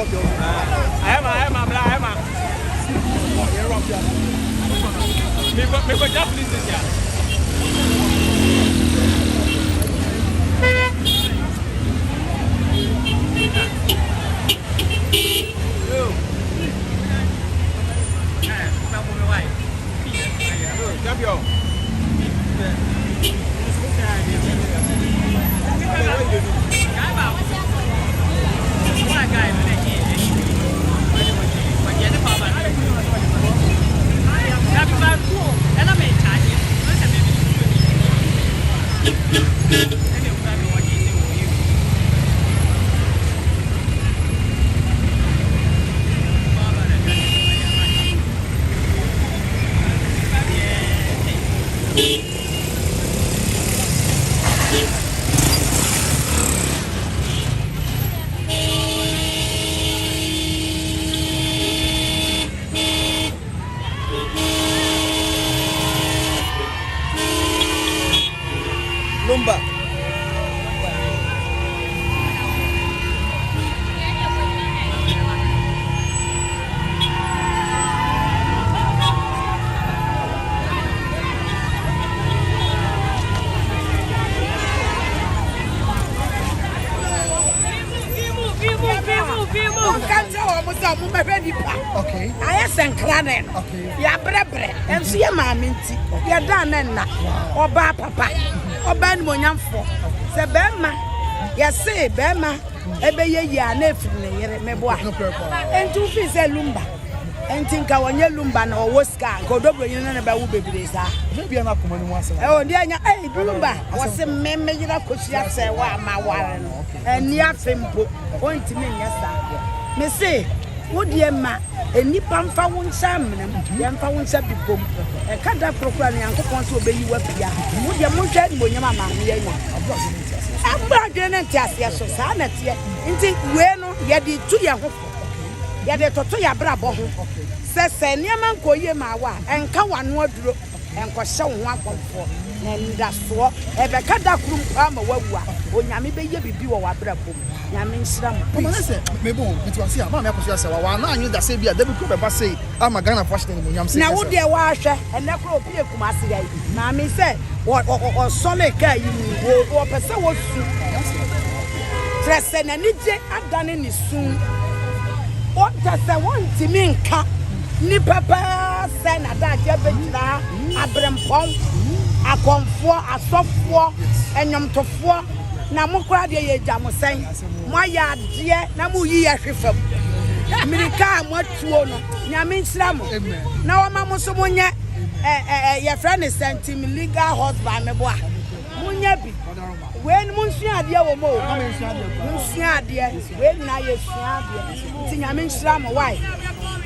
I am. Me go just listen here. Lumba. Okay. I sent Cranen. Okay. Ya brebre. And see a mammy. Ya done or ba papa. Or ban Monyamfo. Say Bema. Ya say Bema. Ebe ya nephew, Meboa. And two fees a lumba. And think I want your lumba or Woska. Go double you know about baby. Maybe I'm not coming once. Oh, dear, hey, lumba. Was a member of Akosua Serwaa, my warren. And near Fimbo. Point to me, yes, sir. Me say. Would ye ma a nippon found salmon, young found sabicum, a canter proclaim and coupons will be you up here. Would your mountain when your mamma, I'm not going to tell your society. Indeed, bueno, yet the 2 year hope. Yet the Totoya Brabo says, Yaman Koyema and Kawan wardrobe and Kosha 1.4. And that's for a Bacada room, I'm a wawa, when Yami be or Brabo. Yamin Sram. Maybe it was here. Mamma Akosua Serwaa. Now you that say be a devil could ever say, I'm a gun of Washington. Now, would dear washer and Necro Pia Kumasi? Mammy said, or Sonic, or person was dress and a nidge I've done in this soon. What does I want to mean? Ni papa send a dad, Jabba, Abram Pom, a comfort, a soft war, and yum to four. Na mukra de ye jamu sen mo ya de na mu yi ahwefam mirika amatuo no nyame nsira mo na wo ma mo so mo nye ye friend sentim legal husband me bo a mo nya bi we mu nsua ade wo mo mu nsua ade we na ye nsua ade ti nyame nsira mo why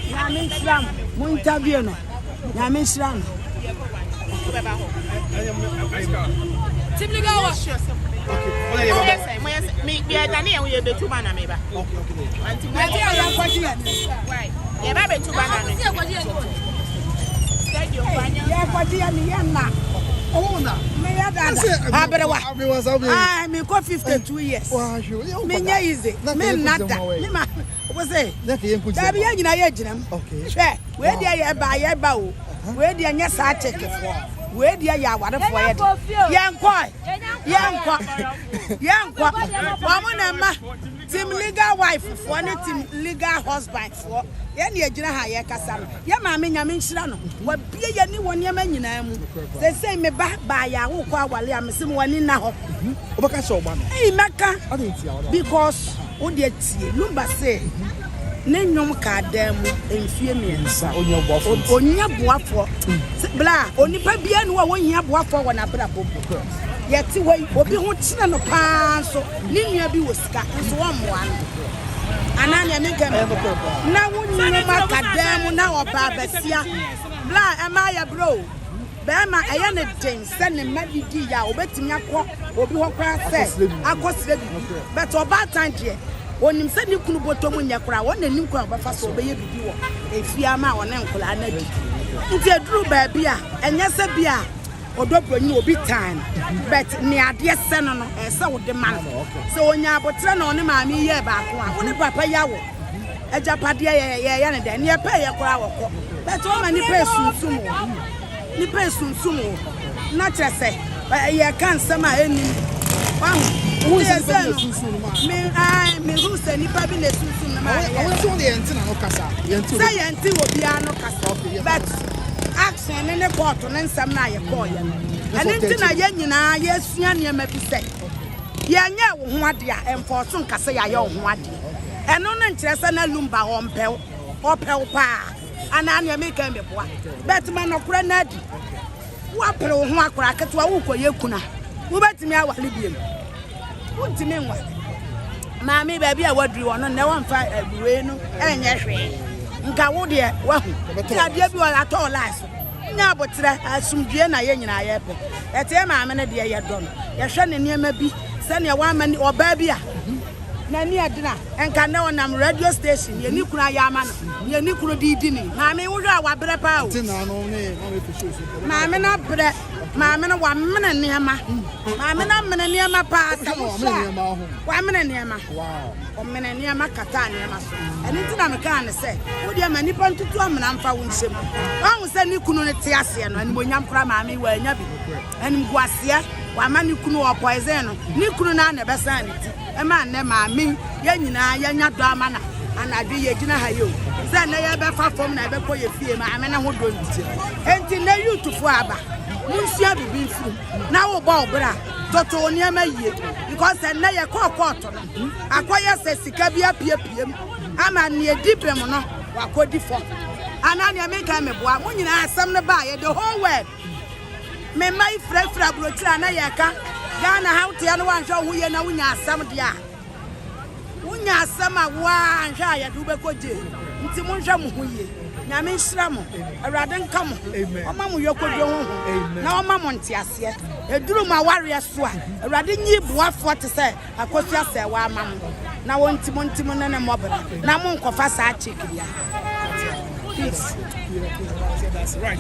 nyame nsira mo interview no nyame nsira no Tim legal wash yourself. Okay. Me be a Daniel we be 2 man ameba. Okay. Until we are right. Yeah, baby 2 man. Yeah, kwadia me yana. Oh na. Me yada. Aberewa. Ah, me go 52 years. Me nya easy. Me nada. Me ma was say. Da bi nyina ye ginam. Okay. Hwe, we dia ye ba o. We dia nya sa check for. We dia ya ware for ye. Yankwa. Wamuna ma. Team legal wife for ne team legal husband for. Ye na agina ha ye kasa no. Ye ma me nyame nhira no. Wa bie ye ni woni ma nyina mu. Say me ba ya wo kwa wale am se me wani na ho. Obaka so ba no. Eh maka. Because wo de tie number say ne nyom ka dam enfie miensa onya boafo bla onipa bia no wo hia boafo wo na bra bobo yeti we obi ho kina no paa so ne nua bi wo sika nso wo moa no ananya me gam na wo nyom ka dam na oba basia bla ema ya bro bema eye ne den se ne madidi ya obetimi akọ obi ho kwa se akosire bi but oba tan de onim se ni kunu botom nyakura won nanim kwa obafa so obeye bibi wo efia ma won nkula na bi nti eduru ba bia enye se bia odobroni obi time but ni ade se no no se wo de man se onya abotre na one maami ye ba ko a woni papa ya wo ejapadia ye ne den ye pay ye kura woko but o ma ni pay sunsumo na trese ye kan sama eni who is me who say ni pa bi le sunsun na ma I want to the entina no kasa say enti obi ano kasa but action ne court ne nsam na ye call ye ene ntina ye nyina ye sua ne ma bi say ye nya wo ho ade a enforce nkasa ya ye wo ho ade eno no nkyerese na lumba opel pa ana ne me kan be boa but man okura na di wa pre wo ho akura ketewa wo koye kuna wo betimi awale biem untimi nwa maami baby a wadri wono ne wonfa aduwe no enye hwe nka wo de wahu ya de bi wala to life nya abotre asumdue na ye nyina ye pe ete maami ne de ye do no ye hwe ne niema bi se ne wa mani oba bi a na ni adina enka ne wonam radio station ye ni kuna ya ama no ye ni kuro di ni maami wo hwa wa bre pa o tina no ne no be show maami na bre maami no wa mene niema maami na mene niema pa ta wa mene niema wow o mene niema kata niema so eni tina me kan ne se wo de ma nipa ntutu amena mfa wo nsem wa se ni kunu ne te ase no ani bonyam kra maami wa anya bi ani mguase wa ma ni kunu o poison no ni kunu na na besa ni ti e ma ne maami ye nyina ye nya do amana anadwe ye gina ha yo se ne ye be fa fom na be ko ye fie maami ne ho do nti enti na youth fo aba munsia bibi furu na wo ba obra toto oniama yie because na ye court no akoye se sika bia piepiem ama ne edibem no wakodi fo ana ne me kan me boa mo nyina asem ne ba ye the whole world me mai frefra brotira na ye ka Ghana how te no wan hwo ye na wunya asem de a wunya asem a wa anhwa ye do be koje nti mo nhwa mo ho ye nyame nhira mo awrade nka mo oma mo yokodo ho na oma mo ntiase eduru ma ware so a awrade nyi boafo te se Akosua Serwaa ama mo na wontimo ne mo bra na mo nkofa sa chikria peace that's right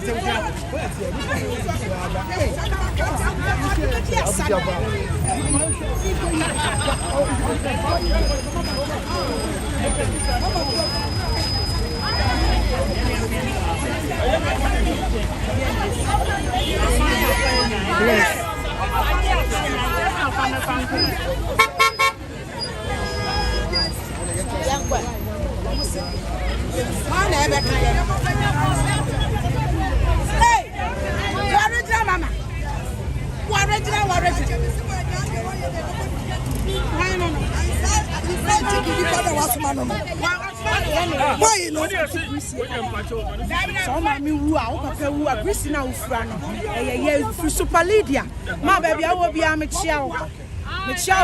Super Lydia, my baby, I will be a Michelle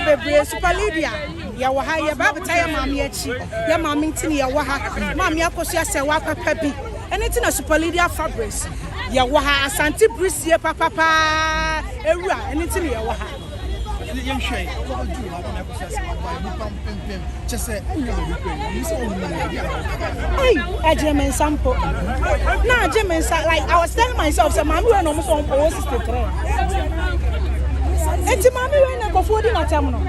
baby, Super Lydia. Ya waha ya baba taya mami echi. Ya mami tini ya waha. Mami Akosua Serwaa pepe. Anything a Super Lydia fabrics. Ya waha Asante Brisi ya papa. Ewa anything ya waha. Young Shay, what do you have on Akosua Serwaa? Just say, hey, German sample. Nah, German like I was telling myself, so mommy went almost on 63. Enti mommy went go for the matamno.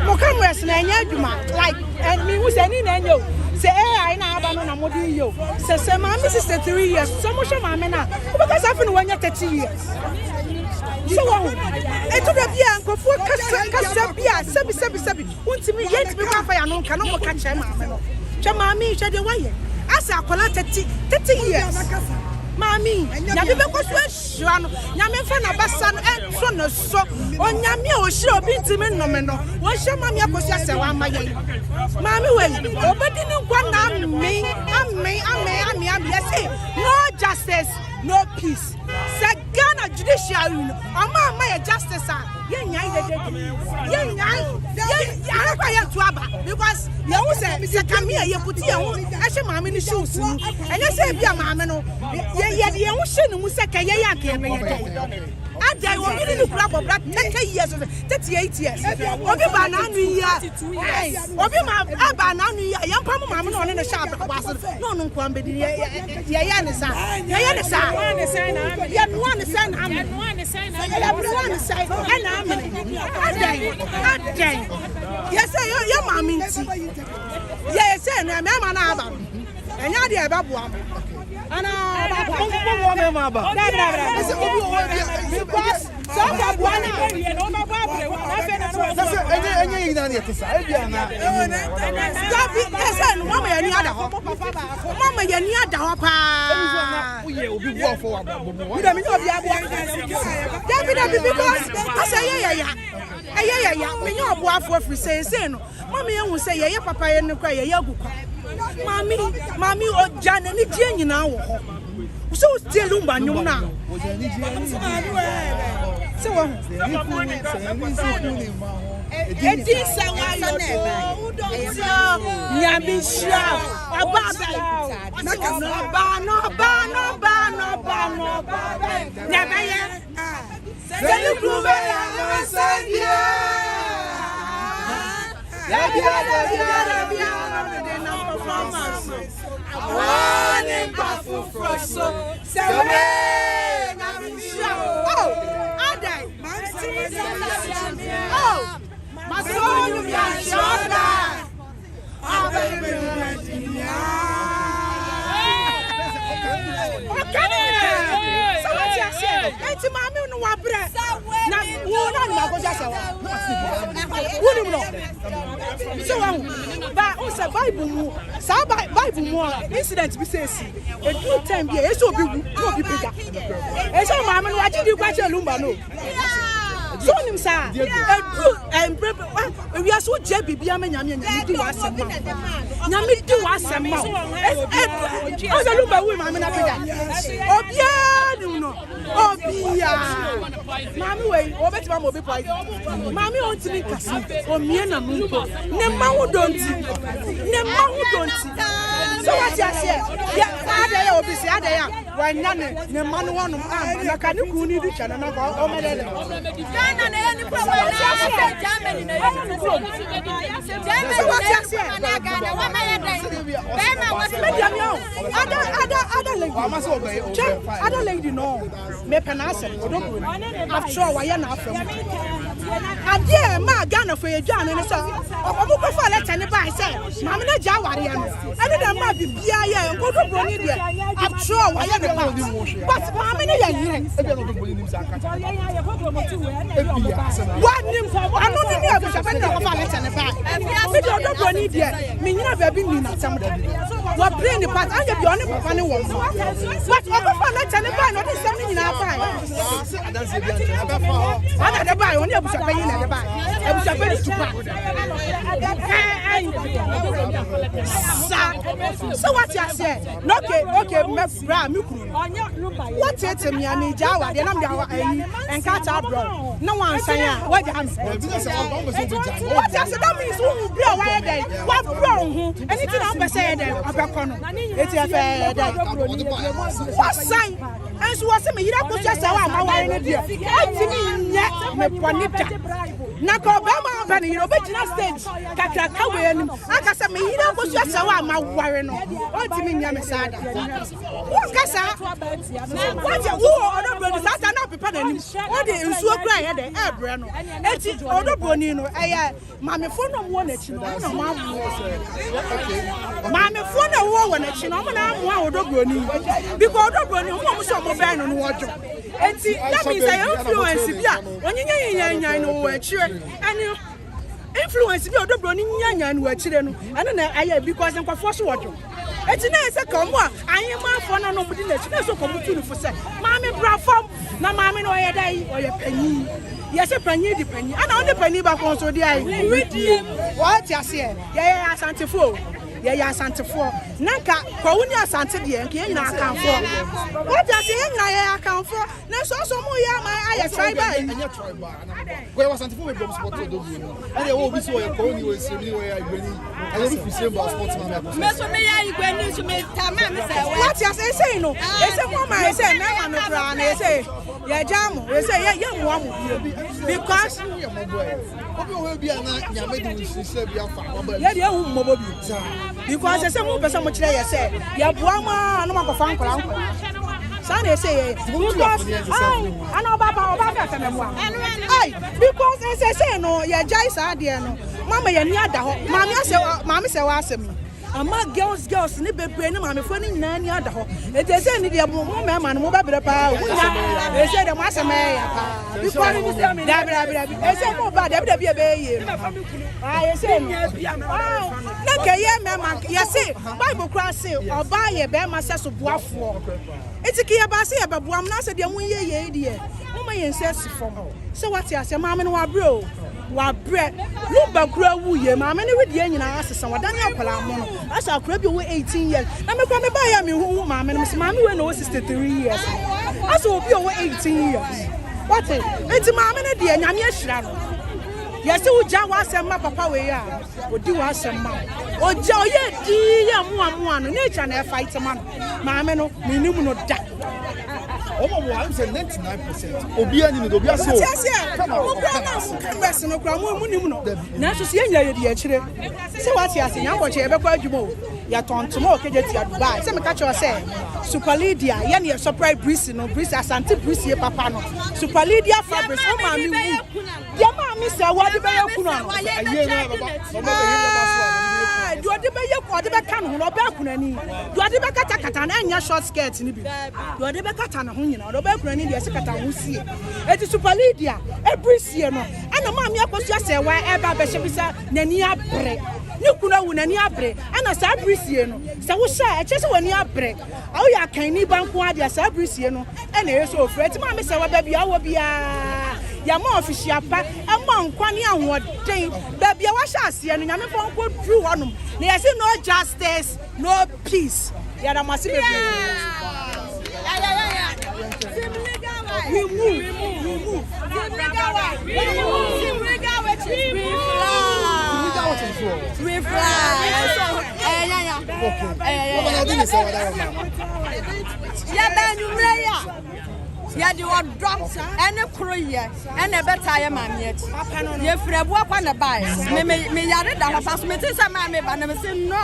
Mo come rest na nya adwuma like and me who say ni na nyo. Say I na aba no na modi yo. Say mommy 63 years. So mo show mommy na. Because I feel when you 30 years. So what? Eto da bia nkofo kasa bia sebi untimi yentimi kwa fa ya no nka no mo ka che mama no che mami che de waye asa akola 30 years mami nya be ko so ahua no nya me fa na basa no enso no so onya me o hire obi ntimi nnome no wo hye mami Akosua Serwaa amaye mami we obedi ni nkwa na ami say no justice no peace say Ghana judiciary no ama ya justice ye nyai to aba because ye who say come here ye put ye ho ehye maame ni shoes ni enye say bia maame no ye hu hye no mu say ka ye yanke me ye Ada wo bi ni kura for black 30 years 38 years. Obi ba na anu ya. Obi ma aba na anu ya. Yam pam ma me no ne sha abakwa no no nkwan be di ya ne sa. Ya ne sa. Ya no ne sa na am. Ya no ne sa. Na am. Ada. Yes ya ma mi nti. Yes na me ma na aba. Enya de eba bo am. Ana ba. Because some of one no babre enye ina ne tesa e bia na stop it listen mama ya ni ada ho pa uye obi wo for wa bobo we da me no obi abo David because I say ya me no obo afo afri say no mama ya hu say ya papa ye ne kwa ya gukwa mami oja na ni die nyina wo ho so still lumba nyum na so wo edi sawa yo do nyamisha ababa no ba nyamaye selu klube ya sandia ya bia One bafu froso, sewe na misha. Oh, Adai, oh, masonu ya shoda. Abebe madinya. Okay, so what you say? Eti mami no wabre. Na wo na ni Akosua Serwaa. Wo ni no. So ba o say Bible mu. Sa Bible mu incident bi say si. E do time bi e so obi wu, no obi pega. E so mami no agidi kwa che lumba no. So nim sa. E do we are so je bibia ma nyame di wasem ma. Nyame di wasem ma. O so lumba wu mami na pega. Obia nim no. Obia. Mami we obeti ma mo bi poi. Mami on timi kasi. O mie na mu. Ne ma wo donti. So what you say? Yeah, ada ya obi si ada ya. Wa nyane ne ma no wonu am na ka ne ku ni di chana na ko o medele. Ghana na any problem na Germany na you. Germany what you say? Na Ghana wa ma ya dai. Be ma what medium yo. Ada lady. Ada lady no. Me penase odobu. After wa ya na afem. Ade ma Ghana for ye Ghana ne so. Obo ko fa let ne ba say. Ma me na ja ware ya no. Ade da ma bibia ye nkodo broni de. After wa ya ne ba. But ma me na ya yire. Ebe no odobu ni msa aka. What nim I no ni e be shafa na ko fa let ne ba. Me de odobu broni de. Me nyina ba bi ni na sam da. Wa brain part anya bi oni papa ne wo. But obo fa let ne ba no de sam ni nyina fa. Ada de ba oni abusa pe yin na de ba. Abusa pe ni tupa. So what you say? Okay, me bra me kuru. What it me ani jawa de na me jawa ayi encounter bro. No one say ya. What you am? What you say that means who bro why dey? What bro hu? Anything am be say dey abeko no. Eti afa dey. What sign? And so was me hira Akosua Serwaa ma ware ne dia. Atimi nye me bonita. Na ko ba ma ba ni obegina stage kakra ka we anim. Aka say me hira Akosua Serwaa ma ware no. Atimi nya me sada. Wo kasa. What you odo bro sa ta na pepa na anim. Wo de nsuo kura ye de e bre no. Eti odo boni no eye mame fo no mo na chi no na mo amu. Mame fo na wo na chi no mo na amu odo boni. Because odo boni mo so ben no wojo enti that means I influence bia onyinya no wo akire ani influence bia odobro ni nyanya no akire no ene na aye because nkwafo so wojo enti na ese komo a anyema afo na no mudi na chi na so komo tu no fo se maame brafom na maame no oye dai oye panyi yese panyi di panyi ana on de panyi ba kon so di ai what you say ya asantefo ye ya asante for nanka kwa woni asante de nke nyina akan for what you say nyina ye akan for na so mu ya ma aye tribal enye tribal kwa asante for we bom sport do bi no ade wo bi so ye ko ni we semi we ya igbeni ade bi fi ba sport ma me me so me ya igbeni so me tama me say what you say no e say ko ma e say me ma no kra na e say ye jamu e say ye mu amu because obi o bi ana nyame di nsise bi afa ye de hu mmobo bi because e say mo pese mo kire ye say ye boa ma no ma ko fa nkola sa na e say because ana oba ka teme mo ai because e say no ye jai sa de no mama ye ni ada ho mama se wa asem ama girls ni bebre ni mama fo ni nyina ni ada ho e te say ni de mo me ma no mo ba bre pa wunya e say de mo asem ya pa because ni say me da bre e say mo ba da bi e be ye ah e say na ke ye me ma ye say bible kra say oba ye be ma se so boafo etiki ye ba say ye be boam na say de mo ye de mo ma ye nse sifom so what ya say mama no wa bro wa bre lu ba kura wuye ma me ne we de nyina asesa wadan akwala mo no asa kura bi wo 18 years na me kwa me ba ya me hu ma me no se ma me we no 63 years asa obi wo 18 years what enti ma me ne de nyame ahira no yes wo ja wa asem ma papa we ya odi wa asem ma o ja o ye di ya mo no nature na fight ma me no me nim no da Omo I'm saying 99%. Obi ani no obi aso. Come on. Congress no kra mo nim no. Na so se nya ye de akire. Se what ya se nya ko che be kwa adwumo. Ya tontomo okeje ti Dubai. Se me ka che say Super Lydia ye ne surprise breeze no breeze asante breeze ye papa no. Super Lydia fabrics o ma mi wu. Ye ma mi se wa de be yakunu no. Aye no baba. Do de be yakunu de be kan ho no be akunu ani. Do de be kata na nya short skirt ni bi. Do de be kata na ho nyina do be akunu ani de se kata ho sie. Eti Super Lydia e breeze no. Ana ma mi Akosua Serwaa e ba be hye bisa nani abre. Ni kuna wu nani abre ana sa breeze no. Se wo sha e che se wani abre. Awo ya kan ni banko ade sa breeze no. E na yeso ofre ti ma me se wa ba bia wo bia. Ya ma official pa e ma nkwane ahoden ba bia wa sha ase no nyame fon ko dru honum. Na ye say no justice, no peace. Ya da masi be. We move. We fly. Ya di odro ene kro ye ene beta ye mame ati ye frebu akwa na bai me yare da ho paso me tin se ma me ba na me say no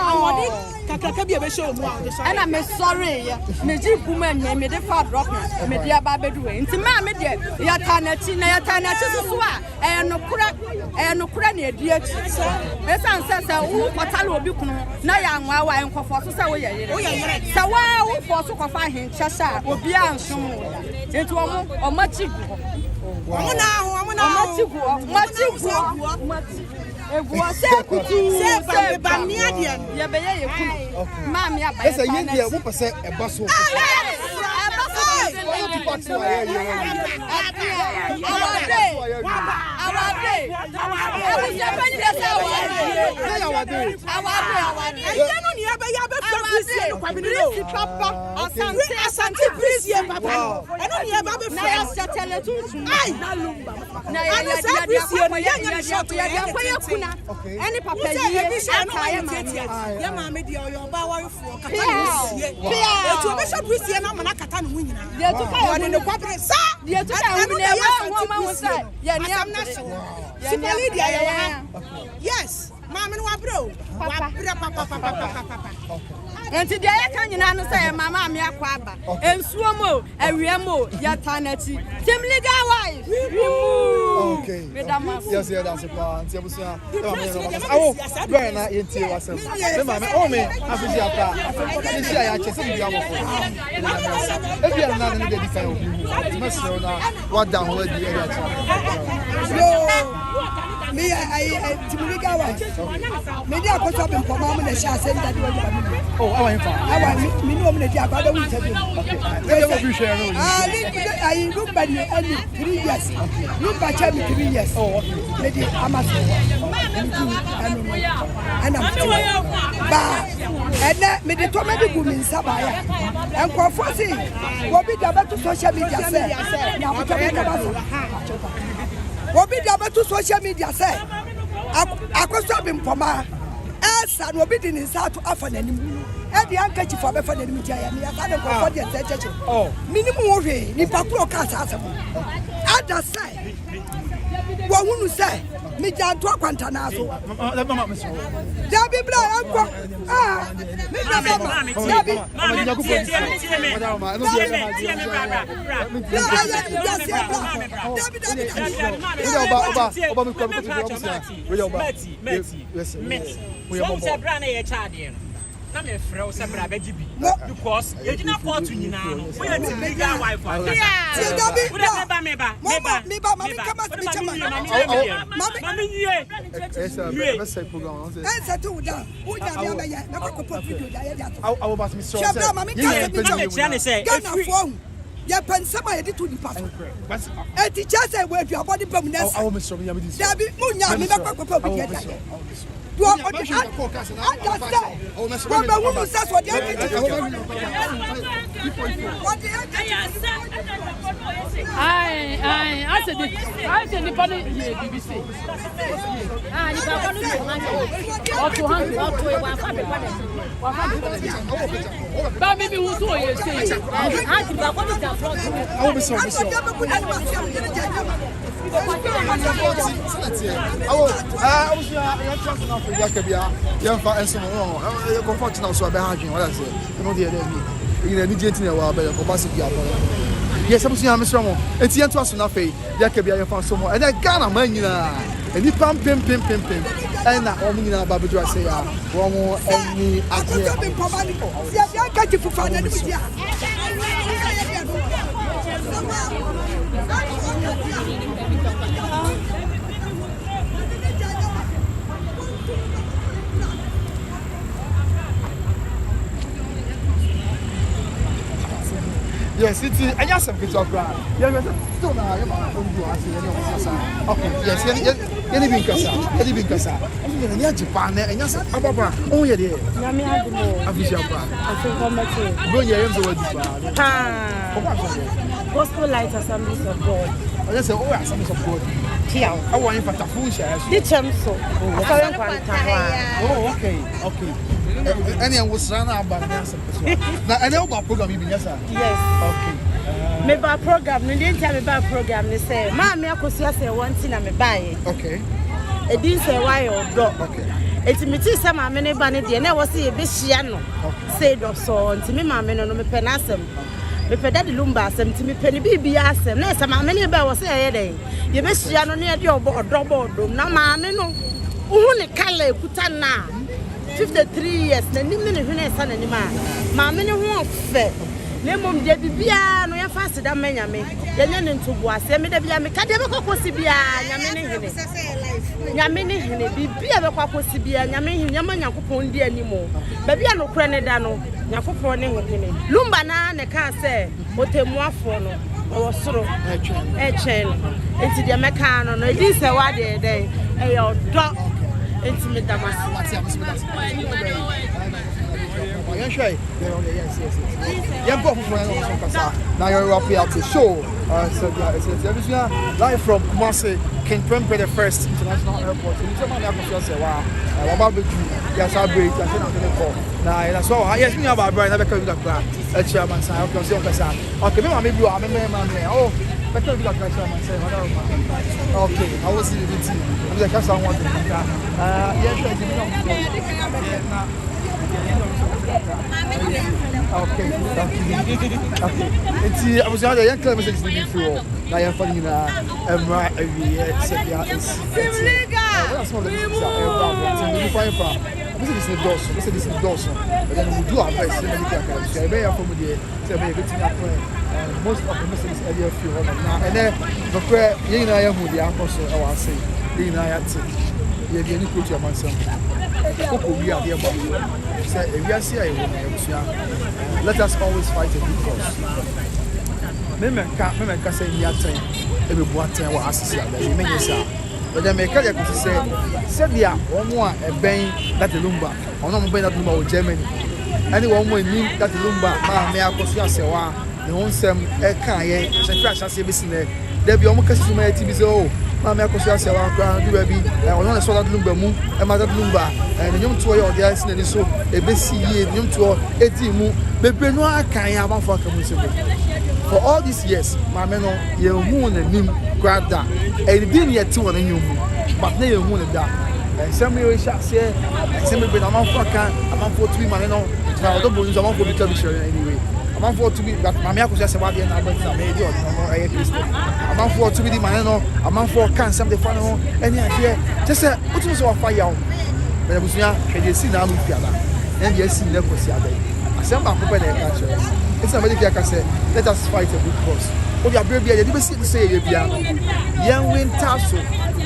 kakaka bi e be show mu a ena me sorry ye me ji kuma nya me de fa drop me de aba bedu we nti ma me de ya tanachi susu a no kura na edi ati e san se wo kotale obi kunu na ya anwa wa enkofo so se wo ye yere se wa wo fo so kofa hen chasa obi ansom etu omachigu Egu se kutu se ba mi ade ye be ye kunu ma mi aba ese ye dia wo pese e ba so any papa ye mama di oyo ba wari fu kata no be so prisi na mana kata no nyina ye to ka yo ne kwapre sa ye to ka hu ne ma wo say ye ni am na so Super Lydia yes mama no wa bro wa papa enti de ya kan nyina no say mama me akwa aba ensuo mo awie mo ya tanachi Team Legal Wife okay yes that's a plan ti abusia awo bẹ́ẹ̀ na yenti wasem me mama o me afisi apa ni sia ya chese bi amofo e bi na na de define obi ma so na wa da ho adi ya cha Me I Timuriga wife. Me dey Akosua be mpoma me na sha say that you oh I want me know me dey abada we tell you okay let me share no I look by the only 3 years look by 3 years oh okay me dey amaso and I'm ba and me dey to me dey go me nsaba ya enkofo say wo bi da beto social media say na ko to me ka ba obi da beto social media say Akosua be mpoma esa no obi di ni sa to afa nanim e di anka chi for be fa nanim dia ya me aka de ko de cheche oh minimum wo hwe ni pakuro ka sa asem ada say wo hunu say me janto akwanta na so da bi bla anko me da mama da bi I'm a friend, because you did not call to you now. We are the legal wife. Ya pensama yedi to di paso. E ti chase we bi abodi pam nese. I will miss some yamidi. Dabi munya me ba kwakwa bi dia. Do what the understand. Go be who say so dia ti. I said the body BBC. You but maybe who's so you say? I will be so. Yes, I'm saying I'm strong. It's the end of Nafe. Yakabia, you found someone, and I Ghana Manina, and you pump, pim, and that only in a baby dress. Say, one more, and me, I can't get you for yes, it's I just have to cry. Yeah, still now. Okay, yes, any been casa. And you're Japan, and you're Ababa. Oh, yeah, dear. Yami had more. I think I'm making. Go your hands over. Gospel Light Assemblies of God. I just say, oh, Assemblies of God. I want you for Tafusha. The chamso. Oh, okay. Any was run out by now. I know about program even yes. Okay. Me ba program, no dey tell me ba program ni say, "Ma me Akosua Serwaa nti na me buy." Okay. E din say why or do. Okay. Enti me ti say ma me ne ba ne de na wo say e be hia no. Say do so nti me ma me no me pe na asem. Me pe dade lumba asem nti me pe ne bibia asem. Na say ma me ne ba wo say e dey. Ye be hia no ne de odo na ma me no. Uhu ne kala ekuta na. 53 years na ni me ne hwene sa na ni ma me ne ho ofe na mom de bibia no ya fast da manya me ye nya ne ntobo ase me da bia me ka de be kokosi bia nya me ne hene bibia be kokosi bia nya me hene nya manya kopon di animo ba bia no kura ne da no nya kopon ne hene lumba na ne ka se otemuafo no o soro e chen enti de me ka no no di se wa de e yo do intimate damas. Yes. Now you're up here at the show. Live from Kumasi, King Prempeh the First International Airport. You tell me Akosua Serwaa. What about you? Yes, I break. I think now that's all. Yes, me have a brand. Never come to that. Chairman, sir. Okay, maybe you are. Oh. Okay, I will see you with you. I'm like, I want okay. It's I was out there, young clever message before. Now you're funny now. Right every year, said yeah, it's that's one of the this is the doors. This is the doors. But then we do our best. Then we can say, "Be from the say, be getting up." Most of the messages are here for now. And then, but you know, I am with the Akosua. I want to say. yɛn nyinaa yɛate yɛde ani kuro tu amansɛm koko wi adeɛ bɔ sɛ ewiase a yɛwɔ no yɛbusua let us always fight a good cause memɛnka sɛ nyi atɛn ɛbɛbu atɛn wɔ asese ada yɛ menyɛ saa bɛdɛ mɛka deɛ kɔsi sɛ sɛdeɛ wɔn a ɛbɛn datilumba ɔno a wɔbɛn datilumba wɔ Germany ɛne wɔn a anim datilumba maame Akosua Serwaa ne ho nsɛm ɛka yɛ hyɛfɛ ahyɛseɛ bɛsi nɛ dabi wɔn kɛse suma yɛ ti bi sɛ o maame Akosua Serwaa koraa no baabi ɔno na sɔ datilumba mu ɛma datilumba ne nnwomtoɔ yɛ ɔde asi n'ani so ɛbɛsi yie nnwomtoɔ ɛdi mu bebree no aka yɛ abanfo aka mu nsɛm for all these years maame no yɛhu n'anim koraa da ɛyɛ bi ne yɛte wɔ n'anim mu but ne yɛhu ne da nsɛm yɛ hyɛ aseɛ nsɛm bebree na amanfo aka amanfo tumi ma ne no na ɔdɔ bɔ nso amanfo bi ka bi hyɛ anyway amanfo tumi but maame Akosua Serwaa deɛ na abɛnti na mɛ yɛde ɔde no ɛyɛ Christian amanfo tumi di ma ne no amanfo ka nsɛm de fa ne ho ɛne adeɛ kyɛ sɛ wotumi sɛ wafa yaw bɛn abusua hwɛ deɛ si na ano fiada ɛne deɛ si ne kɔsi ada yi asɛm baako pɛ na ɛka kyerɛ it's not very clear say let us fight a good cause o dia bre bia ye be say ye bia no yen win taso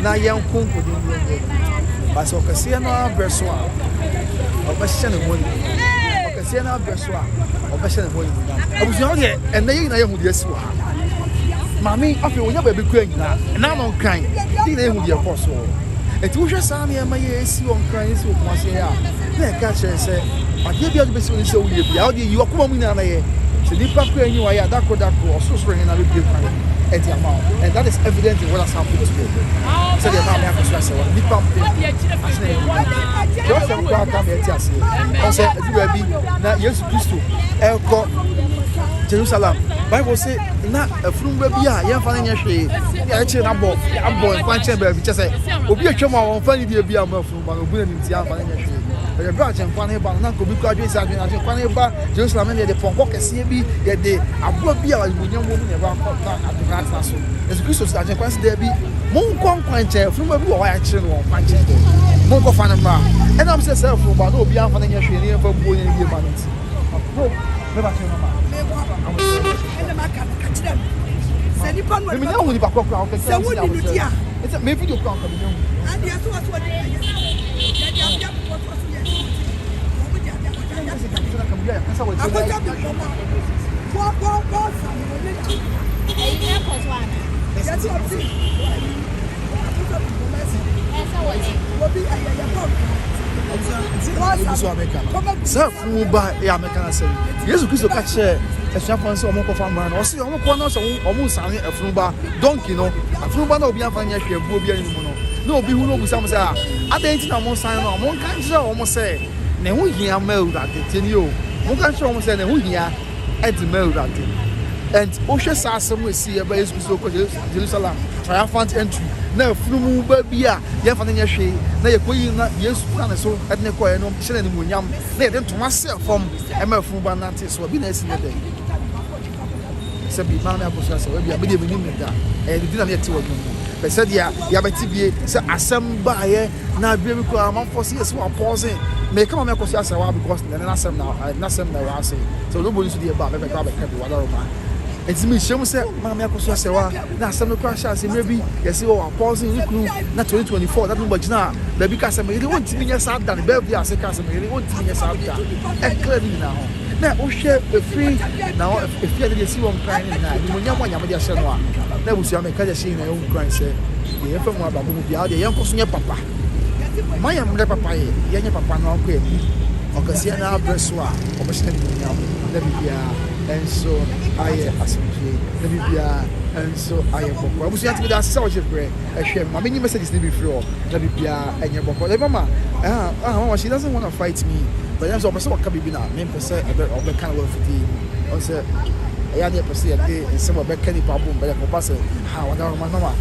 na yen konko de ba so kase no abreso a obehye ne moni okase na abreso a obehye ne moni abusu de enne ye na ye hu de asi wa mami afi wonya ba be kura nyina na no kan di na ye hu de koso eti wo hwe saa me ma ye esi won kan esi wo Kumasi ya na ka kire se adeɛ bia de bɛsi wɔn nhyɛ wo yɛ bia ɔde yi ɔkoma mu nyinaa na yɛ sɛ nipa kura yi wa yɛ adako ɔsorosoro yɛn na bɛ bie kwan ɛdi ama wo and that is evident in what has happened today sɛdeɛ maame Akosua Serwaa nipa mpɛ ahyɛn yɛ mu deɛ ɔsɛ nkura aka ma ɛti aseɛ ɔsɛ ɛdi baabi na Yesu Kristo ɛkɔ Jerusalem Bible say na afurumba bi a yɛmfa ne nyɛ hwee yɛ ɛkyerɛ na abɔ nkwankyɛn baabi kyɛ sɛ obi atwam a wɔmfa ne deɛ bi a ma afurumba no obu na ne nti amfa ne nyɛ hwee ɛyɛ bra kyɛnkwane ba na nkobi kɔ adwe sɛ adwe kyɛnkwane ba Jerusalem ne yɛde pɔnkɔ kɛseɛ bi yɛde aboa bi a wɔnyam wɔ mu na ɛba akɔta adwene atena so Yesu Kristo sɛ kyɛnkwane sɛ daabi monkɔ nkwankyɛn afurumba bi wɔ hɔ a yɛakyerɛ no wɔ nkwankyɛn dɛ monkɔ fa no mmra ɛnam sɛ sɛ afurumba na obi amfa ne nyɛ hwee ne yɛmfa buo yɛn bie ma no nti mɛba kyerɛ no ma sɛ nipa no mimi na hu nipa kokora o kɛ sɛ wo ni no dia me video kora ka mimi hu ade aso aso de ya de ya ko to so ya wo dia de ko ya se ka kira ka mu ya kasa wo de ko ja bi ko sa mo ne ya e ne ko so ana ya ti o ti wo bi ya ko sɛ fu ba yɛ American asɛm Yesu Kristo ka kyerɛ asuafoɔ sɛ ɔmo kɔfa mmara no ɔse ɔmo kɔ no sɛ ɔmo nsane afunuba donkey no afunuba na obi amfa nyɛ hwɛ abuo bi anim no na obi hu no obusa mo sɛ a adan nti na ɔmo nsan no ɔmo nka kyerɛ ɔmo sɛ ne ho hia ma Awurade tie ni o mo nka kyerɛ ɔmo sɛ ne ho hia ɛde ma Awurade and ohwɛ saa asɛm esi ɛbɛ Yesu Kristo kɔ Jerusalem triumphant entry na afunumu ba bi a yɛmfa no nyɛ hwee na yɛkɔyi na Yesu kura ne so ɛde ne kɔɛ no hyɛ ne munyam na yɛde ntoma sɛ fam ɛma afunuba nante so bi na esi ne dɛ sɛ bi maame Akosua Serwaa bi a bɛde menim ne da ɛyɛ didi na ne yɛte wɔ no mu bɛ sɛ deɛ yɛabɛte bie sɛ asɛm baayɛ na abie mi kora amanfoɔ sɛ yɛsi wɔ apɔɔse mɛka maame Akosua Serwaa because ne nasɛm na wɔ ase sɛ ɔlɔbɔ yi so deɛ ba a bɛbɛka bɛka bi wadaroma enti mi hyɛm sɛ maame Akosua Serwaa na asɛm no kora hyɛ ase mmerɛ bi yɛsi wɔ apɔɔse ne kunu na 2024 that number gyina baabi ka sɛ mɛyere wɔntumi nyɛ saa da ne baabi ase ka sɛ mɛyere wɔntumi nyɛ saa da ɛkra ne nyinaa ho na wohwɛ efiri na efiri ade esi wɔ nkran ne na ni munya mo anyame de ahyɛ no a na busua me ka de hyɛ na yɛ nkran sɛ yɛ fa mu aba mo bia de yɛ nkoso nyɛ papa ma yɛ mle papa yɛ nyɛ papa na ɔkɔ ebi ɔkɛseɛ na abreso a ɔbɛhyɛ ne munya na bibia enso ayɛ asomdwe na bibia enso ayɛ bɔkɔ abusua timi da sɛ wɔhyɛ brɛ ɛhwɛ ma me nyi messages ne bi firi hɔ na bibia ɛnyɛ bɔkɔ ɛbɛ ma mama she doesn't want to fight me but I'm so waka bibi na me pese obe kan wo fiti on say ya ne pese yade se obe kan ni pabo mbe ko pass ha wadaroma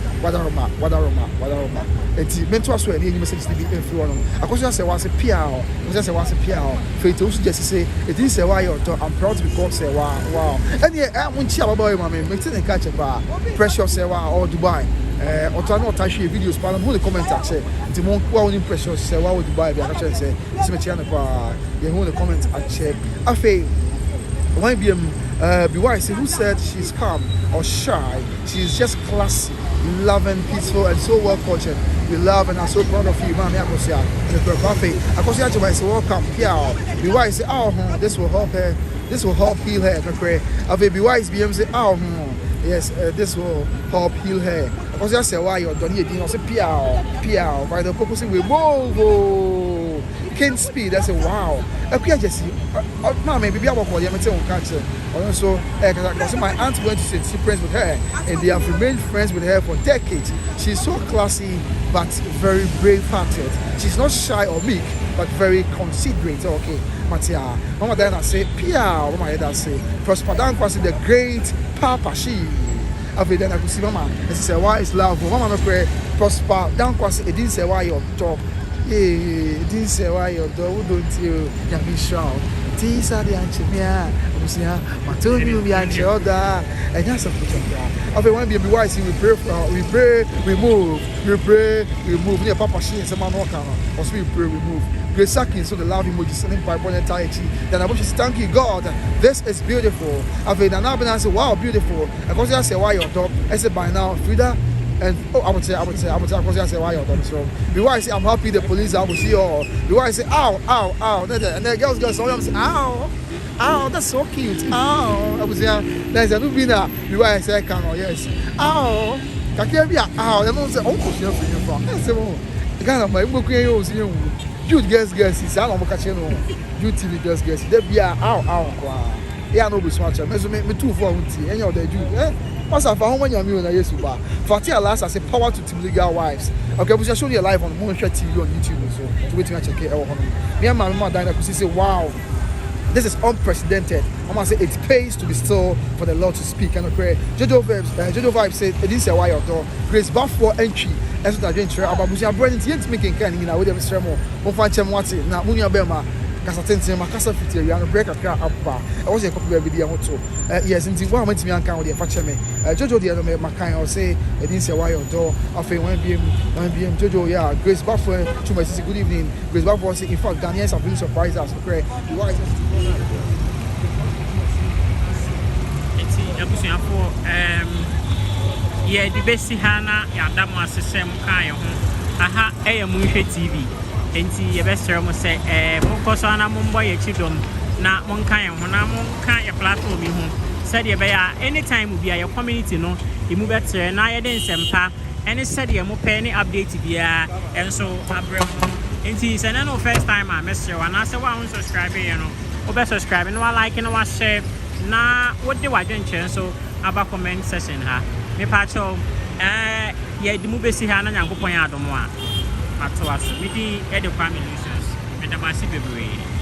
enti mento aso e ni message bi en free on Akosua Serwaa se pia o Akosua Serwaa se pia o feito usu just say it is Serwaa your to I'm proud to be called Serwaa wow and yeah munchi ababa ma me te ne catch ba precious Serwaa or Dubai ọtọ na ọta hwe videos pa na mo le comment ache nti mo kwa woni precious Serwaa wo Dubai bi aka che se me chia na pa ye ho le comment ache afei When be wise, who said she's calm or shy? She's just classy, loving, peaceful, and so well cultured. We love and are so proud of you, Mami Akosua. Akosua Serwaa is welcome. Piao. Be wise, this will help her. This will help heal her. Okay. Be wise, BM say, yes, this will help heal her. Akosua Serwaa, you're done here. You say, piao. By the purpose, we move. Can't speed. I say, wow. Okay, just see. Maybe I will call you and tell you. Also, my aunt went to St. friends with her, and they have remained friends with her for decades. She's so classy, but very brave-hearted. She's not shy or meek, but very considerate. Okay, Matia. Mama Diana say, Pia. Mama Diana say, Prosper Dankwasi, the great Papa She. Then I could see Mama. And she said, why is love? Mama, I pray, Prosper Dankwasi. It didn't say why your job. It didn't say why your dog. Who don't you? Can be strong. These are the Anchimia. Matoni will be Anchoda. And that's a put of the one be wise. We pray, we move. Near Papa She and some man walk also we pray, we move. Grace Saki, so the love emoji sending by Bonnet Taichi. Then I wish to thank you, God. This is beautiful. I've been an abundance. Wow, beautiful. And because I say, why your dog? I said, by now, Frida. And I would say, because I say, why your dog is wrong. Be wise, say, I'm happy the police are with you all. Be wise, say, ow. And then girls go, so I'm saying, ow, that's so cute. Ow. I was there. There's a new winner. Be wise, say, can or yes. Ow. Can be ow. And I say, oh, you're from. I say, oh, the kind of my book, you Jude girls, is I don't catch you. Jude TV girls, they be ow. Yeah, no, be smart. Me too for tea. And you're the Jude. What's up for when you're me na Yesu ba. Fatia last I say power to team legal wives. Okay, we show you live on Moonshot TV on YouTube so to wait to check it out. Me and my mama Diana could say wow. This is unprecedented. I'm gonna say it pays to be still for the Lord to speak and pray. Jojo Vibes said it didn't say why your door. Grace back for entry. That's what I didn't try about Busia Brandon to making kind of with them sermon. One find them what's it now Munia Bema. Kasatenti makasa fiti ya no break akra apa I was a couple of video to yes indeed one went to me and can with the me Jojo the other makan or say I didn't say why your door after 1 PM Jojo yeah Grace Buffalo to my sister good evening Grace Buffalo say in fact Ghanaians have been surprised us okay yeah the best hana ya damu asesem kan ho aha Moonshot TV enti ye best mo say mo so na mo mbo ye chidom na mo kan ho na mo kan ye platform ho said ye be ya anytime we be your community no e mu betre na ye den sempa any said ye mo pay any update bia enso abrem enti say na no first time I mess you na say wa unsubscribe ye no o be subscribe no like no wa share na wo de wa dwenche so aba comment section ha me pa cho ye di mu be si ha na nyankopon ya adomo a Atwas, we did Edo Family News, and the massive.